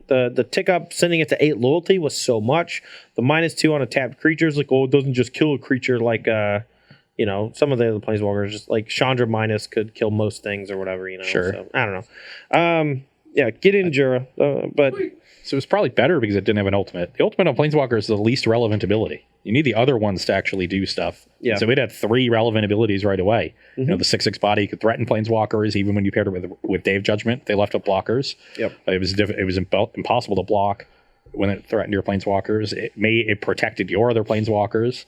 The tick up sending it to 8 loyalty was so much. The -2 on a tapped creatures, like, it doesn't just kill a creature like some of the other planeswalkers, just like Chandra minus could kill most things or whatever, Sure. So I don't know. Get in Jura, but So it's probably better because it didn't have an ultimate. The ultimate on Planeswalker is the least relevant ability. You need the other ones to actually do stuff. Yeah. So it had 3 relevant abilities right away. The 6/6 body could threaten Planeswalkers even when you paired it with Dave Judgment. They left up blockers. Yep. It was impossible to block when it threatened your Planeswalkers. It protected your other Planeswalkers,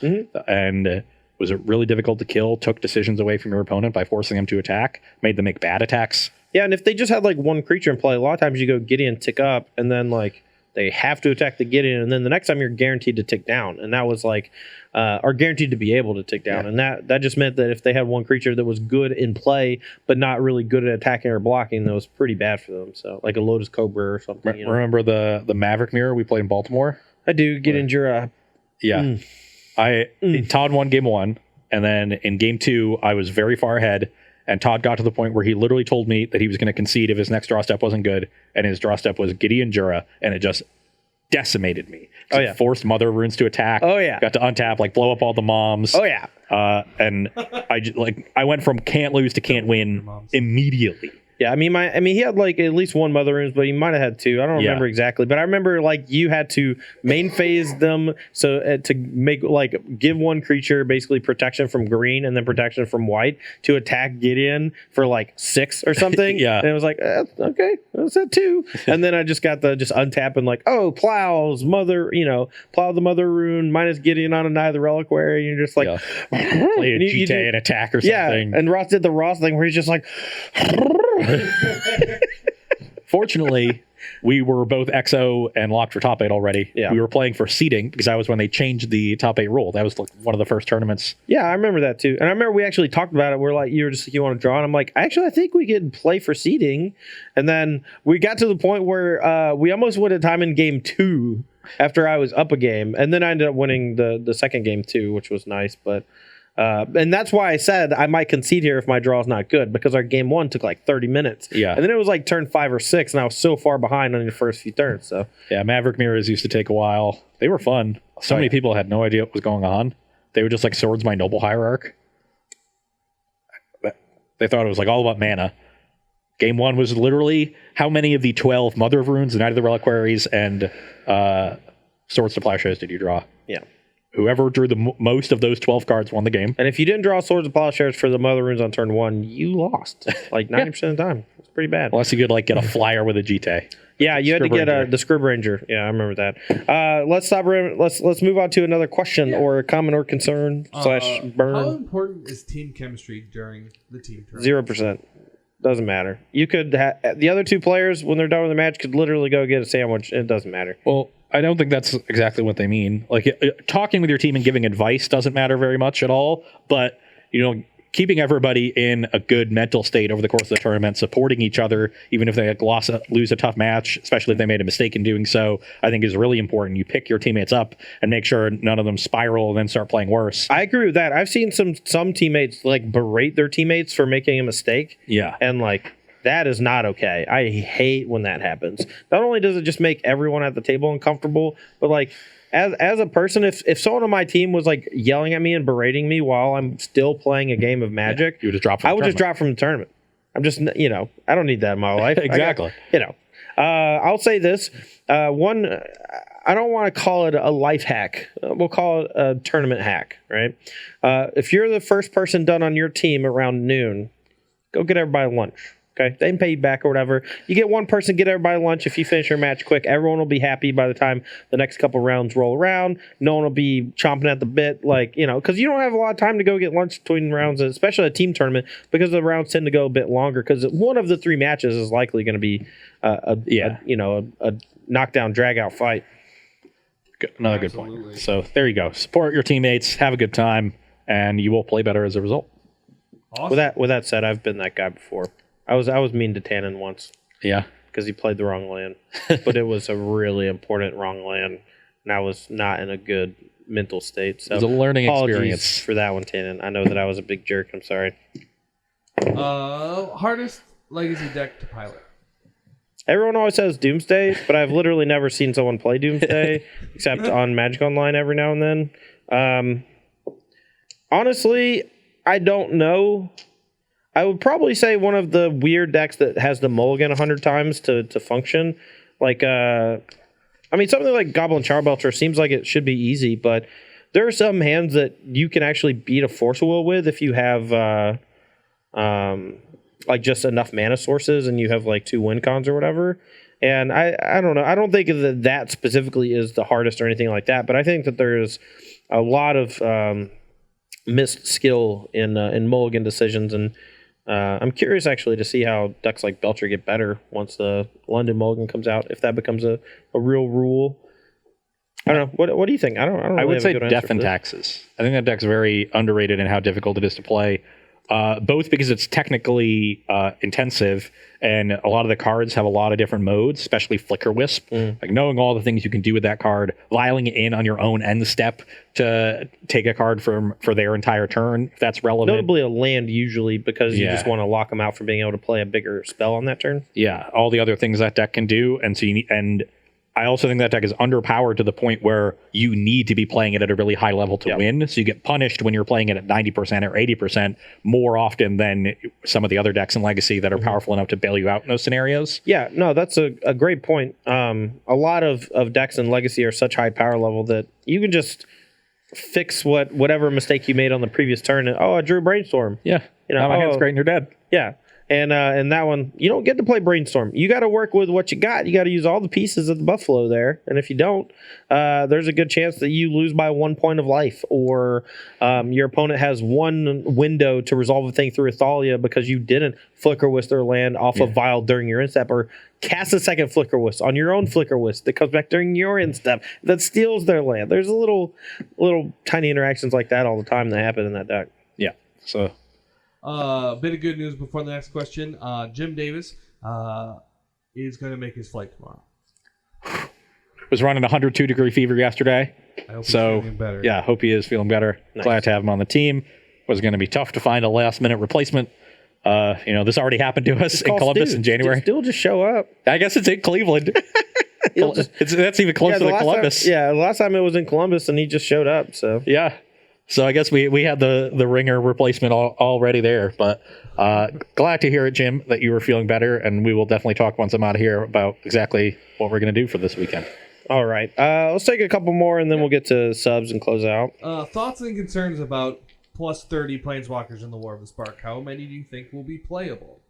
and was really difficult to kill. Took decisions away from your opponent by forcing them to attack. Made them make bad attacks. yeah, and if they just had like one creature in play, a lot of times you go Gideon tick up, and then like they have to attack the Gideon, and then the next time you're guaranteed to tick down, and that was like, or guaranteed to be able to tick down, and that just meant that if they had one creature that was good in play but not really good at attacking or blocking, that was pretty bad for them. So like a Lotus Cobra or something. Remember the Maverick Mirror we played in Baltimore? I do get in Jura. Yeah. Todd won game 1, and then in game 2, I was very far ahead, and Todd got to the point where he literally told me that he was going to concede if his next draw step wasn't good, and his draw step was Gideon Jura, and it just decimated me. Oh, yeah. It forced Mother of Runes to attack. Oh, yeah. Got to untap, like blow up all the moms. Oh yeah. And I went from can't lose to can't win immediately. Yeah, I mean, he had like at least one Mother Runes, but he might have had 2. I don't remember exactly, but I remember like you had to main phase them to make like give one creature basically protection from green and then protection from white to attack Gideon for like 6 or something. Yeah, and it was like okay, that's at 2, and then I just got the untap and like plows plow the Mother Rune minus Gideon on a the Reliquary, and you're just like play a GTA and attack or something. Yeah, and Ross did the Ross thing where he's just like. Fortunately, we were both XO and locked for top 8 already. Yeah. We were playing for seeding because that was when they changed the top 8 rule. That was like one of the first tournaments. Yeah, I remember that too. And I remember we actually talked about it. We're like, you were just like, you want to draw? And I'm like, actually, I think we could play for seeding. And then we got to the point where we almost went a time in game 2 after I was up a game. And then I ended up winning the second game too, which was nice. But and that's why I said I might concede here if my draw is not good, because our game 1 took like 30 minutes. Yeah. And then it was like turn 5 or 6, and I was so far behind on the first few turns. So yeah, Maverick Mirrors used to take a while. They were fun. So many people had no idea what was going on. They were just like Swords My Noble Hierarch. They thought it was like all about mana. Game 1 was literally how many of the 12 Mother of Runes, Knight of the Reliquaries, and Swords to Plowshares did you draw? yeah. Whoever drew the most of those 12 cards won the game. And if you didn't draw Swords of Plowshares for the Mother Runes on turn 1, you lost like 90% of the time. It's pretty bad. Unless you could like get a flyer with a GT. Yeah, you had to get Ranger. the Scrib Ranger. Yeah, I remember that. Let's move on to another question or comment or concern / How burn. important is team chemistry during the team tournament? 0%. Doesn't matter. You could the other 2 players when they're done with the match could literally go get a sandwich. It doesn't matter. Well, I don't think that's exactly what they mean. Like talking with your team and giving advice doesn't matter very much at all. But keeping everybody in a good mental state over the course of the tournament, supporting each other, even if they lose a tough match, especially if they made a mistake in doing so, I think is really important. You pick your teammates up and make sure none of them spiral and then start playing worse. I agree with that. I've seen some teammates like berate their teammates for making a mistake. Yeah. And like that is not okay. I hate when that happens. Not only does it just make everyone at the table uncomfortable, but like as a person, if someone on my team was like yelling at me and berating me while I'm still playing a game of Magic, you would just drop from I the would just drop from the tournament. I'm just, I don't need that in my life. Exactly. I'll say this. One, I don't want to call it a life hack. We'll call it a tournament hack, right? If you're the first person done on your team around noon, go get everybody lunch. Okay, they can pay you back or whatever. You get one person, get everybody lunch. If you finish your match quick, everyone will be happy by the time the next couple rounds roll around. No one will be chomping at the bit, because you don't have a lot of time to go get lunch between rounds, especially a team tournament, because the rounds tend to go a bit longer. Because one of the 3 matches is likely going to be a knockdown, drag out fight. Another good point. So there you go. Support your teammates, have a good time, and you will play better as a result. Awesome. With that said, I've been that guy before. I was mean to Tannen once. Yeah. Because he played the wrong land. But it was a really important wrong land, and I was not in a good mental state. So it was a learning apologies experience for that one, Tannen. I know that I was a big jerk. I'm sorry. Hardest legacy deck to pilot. Everyone always says Doomsday, but I've literally never seen someone play Doomsday except on Magic Online every now and then. Honestly, I don't know. I would probably say one of the weird decks that has the mulligan 100 times to function. Like, I mean, something like Goblin Charbelcher seems like it should be easy, but there are some hands that you can actually beat a Force of Will with if you have, like, just enough mana sources and you have, like, 2 win cons or whatever. And I don't know. I don't think that specifically is the hardest or anything like that, but I think that there's a lot of missed skill in mulligan decisions, and I'm curious actually to see how decks like Belcher get better once the London Mulligan comes out, if that becomes a real rule. I don't know. What do you think? I don't I really would have say a good answer Death for and this. Taxes. I think that deck's very underrated in how difficult it is to play. Both because it's technically intensive, and a lot of the cards have a lot of different modes, especially Flicker Wisp. Like knowing all the things you can do with that card, vialing it in on your own end step to take a card for their entire turn, if that's relevant. Notably a land usually, because you just want to lock them out from being able to play a bigger spell on that turn. Yeah, all the other things that deck can do, and so you need, and I also think that deck is underpowered to the point where you need to be playing it at a really high level to win. So you get punished when you're playing it at 90% or 80% more often than some of the other decks in Legacy that are powerful enough to bail you out in those scenarios. Yeah, no, that's a great point. A lot of decks in Legacy are such high power level that you can just fix whatever mistake you made on the previous turn. And, I drew Brainstorm. Yeah, now my hand's great and you're dead. Yeah. And that one, you don't get to play Brainstorm. You got to work with what you got. You got to use all the pieces of the Buffalo there. And if you don't, there's a good chance that you lose by 1 point of life, or your opponent has one window to resolve a thing through Athalia because you didn't Flicker Wisp their land off of Vial during your instep, or cast a second Flicker Wisp on your own Flicker Wisp that comes back during your instep that steals their land. There's little tiny interactions like that all the time that happen in that deck. Yeah, so... Bit of good news before the next question. Jim Davis is going to make his flight tomorrow. Was running 102-degree fever yesterday. I hope he's feeling better. Yeah, hope he is feeling better. Nice. Glad to have him on the team. Was going to be tough to find a last-minute replacement. This already happened to us in Columbus in January. Still just show up. I guess it's in Cleveland. That's even closer than Columbus. The last time it was in Columbus, and he just showed up. So Yeah. So I guess we had the ringer replacement already there. But glad to hear it, Jim, that you were feeling better. And we will definitely talk once I'm out of here about exactly what we're going to do for this weekend. All right. Let's take a couple more, and then we'll get to subs and close out. Thoughts and concerns about plus 30 Planeswalkers in the War of the Spark. How many do you think will be playable?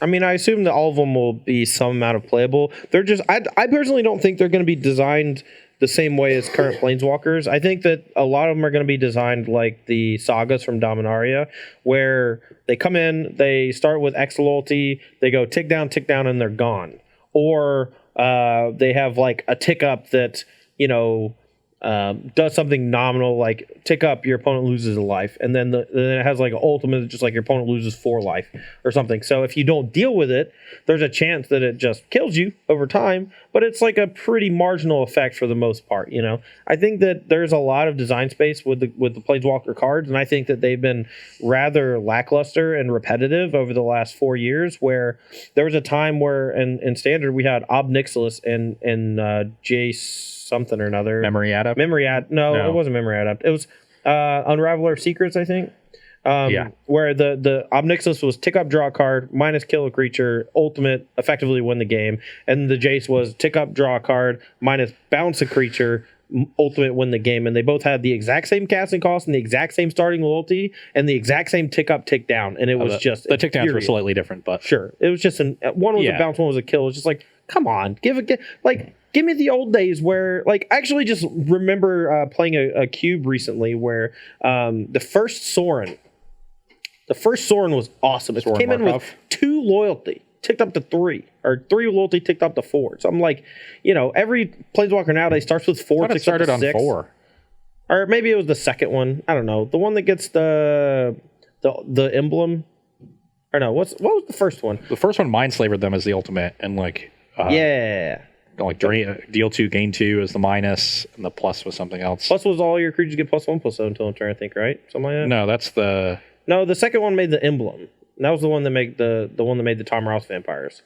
I mean, I assume that all of them will be some amount of playable. They're just, I personally don't think they're going to be designed the same way as current Planeswalkers. I think that a lot of them are going to be designed like the sagas from Dominaria, where they come in, they start with X loyalty, they go tick down, and they're gone. Or they have like a tick up that, does something nominal, like tick up, your opponent loses a life, and then it has like an ultimate, just like your opponent loses 4 life or something. So if you don't deal with it, there's a chance that it just kills you over time, but it's like a pretty marginal effect for the most part. I think that there's a lot of design space with the Planeswalker cards, and I think that they've been rather lackluster and repetitive over the last 4 years, where there was a time where in Standard we had Ob Nixilis and Jace something or another. Memory Adept? No, it wasn't Memory Adept. It was Unraveler of Secrets, I think. Where the Ob Nixilis was tick up, draw a card, minus kill a creature, ultimate, effectively win the game. And the Jace was tick up, draw a card, minus bounce a creature, ultimate, win the game. And they both had the exact same casting cost and the exact same starting loyalty and the exact same tick up, tick down. And it was just the tick downs were slightly different, but sure. It was just one was a bounce, one was a kill. It was just like, come on, give me the old days where, I actually just remember playing a cube recently where the first Sorin was awesome. It came in with 2 loyalty, ticked up to 3, or 3 loyalty, ticked up to 4. So I'm like, every Planeswalker nowadays starts with 4. it started on 6. 4. Or maybe it was the second one. I don't know. The one that gets the emblem. Or no, what was the first one? The first one Mindslavered them as the ultimate, and deal 2, gain 2 is the minus, and the plus was something else. Plus was all your creatures get +1/+0 until I'm trying to think, right? Something like that? No, that's No, the second one made the emblem. And that was the one that made the Tom Rouse vampires.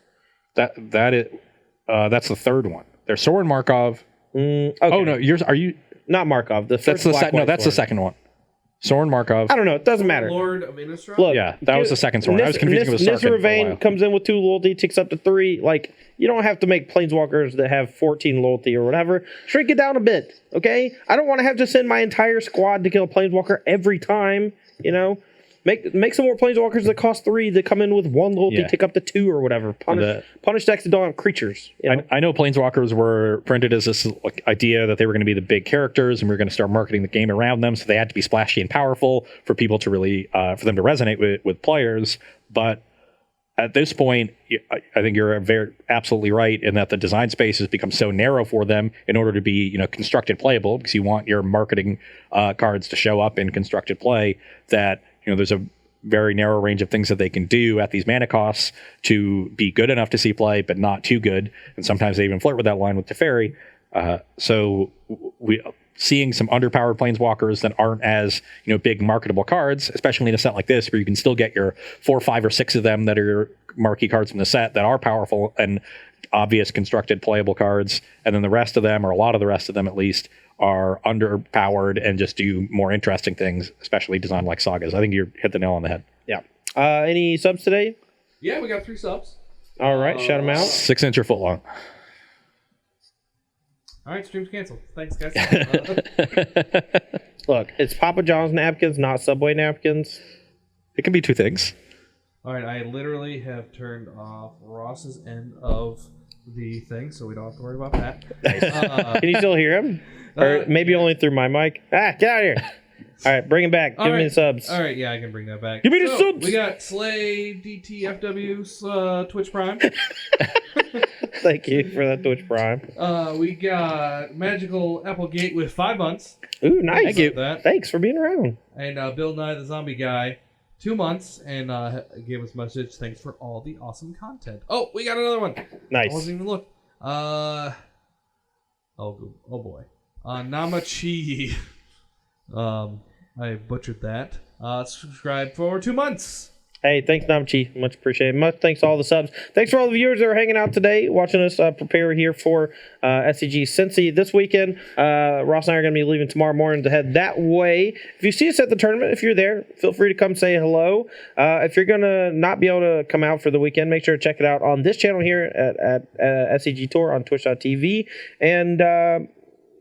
That's the third one. There's Soren Markov. Okay. Oh no, are you? Not Markov. The That's first the black no. white That's the sword. second one. Soren Markov. I don't know. It doesn't matter. Lord of Innistrad? Look, Yeah, that was the second Soren. I was confusing it with Sarkhan for a Nisravain while. comes in with 2 loyalty, ticks up to 3. Like, you don't have to make planeswalkers that have 14 loyalty or whatever. Shrink it down a bit, okay? I don't want to have to send my entire squad to kill a planeswalker every time, you know? Make some more planeswalkers that cost 3 that come in with 1 loyalty, Yeah. tick up to 2 or whatever. Punish decks that don't have creatures. You know? I know Planeswalkers were printed as this like, idea that they were going to be the big characters, and we were going to start marketing the game around them, so they had to be splashy and powerful for people to really, for them to resonate with players. But at this point, I think you're absolutely right in that the design space has become so narrow for them in order to be, constructed playable, because you want your marketing cards to show up in constructed play, that there's a very narrow range of things that they can do at these mana costs to be good enough to see play, but not too good. And sometimes they even flirt with that line with Teferi. So we seeing some underpowered planeswalkers that aren't as big marketable cards, especially in a set like this, where you can still get your 4, 5, or 6 of them that are your marquee cards from the set that are powerful and obvious constructed playable cards, and then the rest of them, or a lot of the rest of them at least, are underpowered and just do more interesting things, especially designed like sagas. I think you hit the nail on the head. Yeah. Any subs today? Yeah, we got 3 subs. All right, shout them out. 6 inch or foot long. All right, stream's canceled. Thanks, guys. Look, it's Papa John's napkins, not Subway napkins. It can be 2 things. All right, I literally have turned off Ross's end of the thing, so we don't have to worry about that. Can you still hear him? Or maybe only through my mic? Get out of here. All right, bring him back. Give me the subs. All right, yeah, I can bring that back. Give me the subs. We got Slay DTFW's Twitch Prime. Thank you for that Twitch Prime. We got Magical Applegate with 5 months. Ooh, nice. Thank you. Thanks for being around. And Bill Nye the Zombie Guy, 2 months, and gave us a message. Thanks for all the awesome content. Oh, we got another one. Nice. I wasn't even look. Oh boy. Namachi. I butchered that. Subscribe for 2 months. Hey, thanks, Namchi. Much appreciated. Much thanks to all the subs. Thanks for all the viewers that are hanging out today, watching us prepare here for SCG Cincy this weekend. Ross and I are going to be leaving tomorrow morning to head that way. If you see us at the tournament, if you're there, feel free to come say hello. If you're going to not be able to come out for the weekend, make sure to check it out on this channel here at SCG Tour on twitch.tv. And,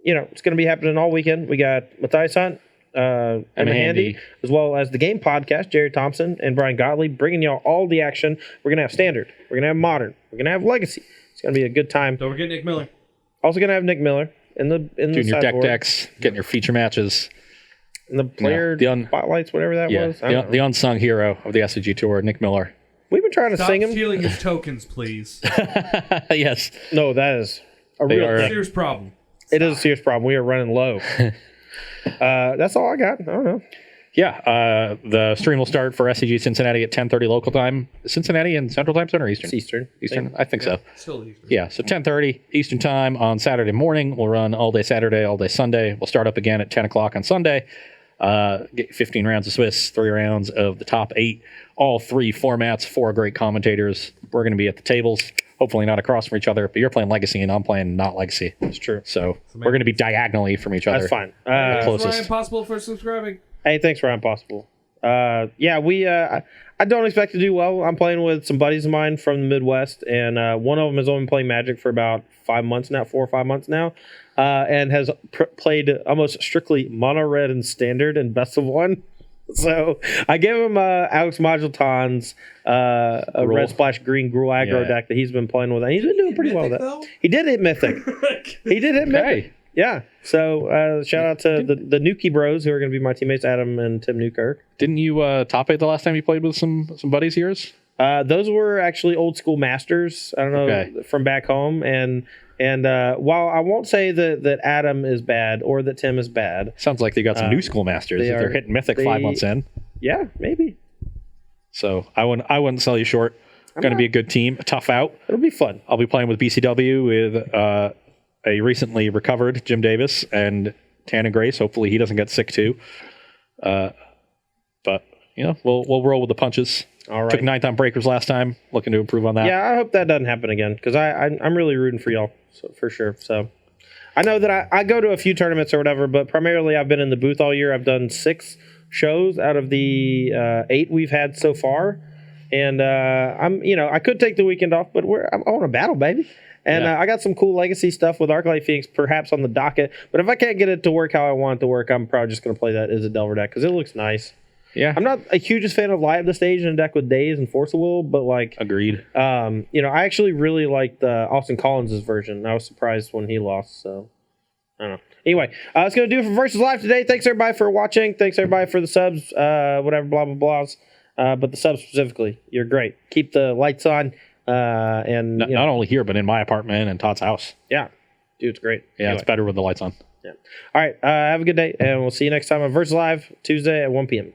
it's going to be happening all weekend. We got Matthias Hunt, Emma Handy, as well as the Game Podcast, Jerry Thompson and Brian Gottlieb, bringing y'all all the action. We're going to have Standard. We're going to have Modern. We're going to have Legacy. It's going to be a good time. Don't forget Nick Miller. Also going to have Nick Miller in the Doing your deck sideboard. decks, getting your feature matches. And the player spotlights, whatever that was. The unsung hero of the SCG Tour, Nick Miller. We've been trying to Stop sing him. stealing his tokens, please. Yes. No, that is a They real are- thing. Serious problem. It is a serious problem. We are running low. That's all I got. I don't know. Yeah, the stream will start for SCG Cincinnati at 10:30 local time. Cincinnati in Central Time Zone or Eastern? It's Eastern. Eastern? I think so. Still Eastern. Yeah, so 10:30 Eastern Time on Saturday morning. We'll run all day Saturday, all day Sunday. We'll start up again at 10 o'clock on Sunday. Get 15 rounds of Swiss, 3 rounds of the top 8, all 3 formats, 4 great commentators. We're going to be at the tables, hopefully not across from each other, but you're playing Legacy and I'm playing not Legacy. It's true. So we're going to be diagonally from each other. That's fine. Thanks, closest. Ryan Possible, for subscribing. Hey, thanks, Ryan Possible. I don't expect to do well. I'm playing with some buddies of mine from the Midwest, and one of them has only been playing Magic for about 5 months now, 4 or 5 months now, and has played almost strictly mono red and standard and best of one. So I gave him Alex Modulton's a red splash green Gruul aggro deck that he's been playing with, and he's been doing pretty well with that. He did hit Mythic. He did hit Mythic. Okay. Yeah. So shout out to the Nuki Bros, who are going to be my teammates, Adam and Tim Newkirk. Didn't you top 8 the last time you played with some buddies of yours? Those were actually old school masters. I don't know, from back home. And while I won't say that Adam is bad or that Tim is bad, Sounds like they got some new school masters. If they're hitting Mythic 5 months in. Yeah, maybe. So I wouldn't sell you short. Going to be a good team, a tough out. It'll be fun. I'll be playing with BCW with a recently recovered Jim Davis and Tanner Grace. Hopefully he doesn't get sick too. But we'll roll with the punches. All right. Took 9th on breakers last time. Looking to improve on that. Yeah, I hope that doesn't happen again because I'm really rooting for y'all, so for sure. So I know that I go to a few tournaments or whatever, but primarily I've been in the booth all year. I've done 6 shows out of the 8 we've had so far, and I could take the weekend off, but I want to battle, baby. And I got some cool legacy stuff with Arclight Phoenix perhaps on the docket. But if I can't get it to work how I want it to work, I'm probably just going to play that Izzet Delver deck because it looks nice. Yeah. I'm not a hugest fan of Light Up the Stage in a deck with Daze and Force of Will, but like, Agreed. I actually really liked Austin Collins' version. I was surprised when he lost, so I don't know. Anyway, that's going to do it for Versus Live today. Thanks everybody for watching. Thanks everybody for the subs, whatever, blah, blah, blahs. But the subs specifically, you're great. Keep the lights on. And not only here, but in my apartment and Todd's house. Yeah. Dude, it's great. Yeah, Anyway. it's better with the lights on. Yeah. All right. Have a good day, and we'll see you next time on Versus Live Tuesday at 1 p.m.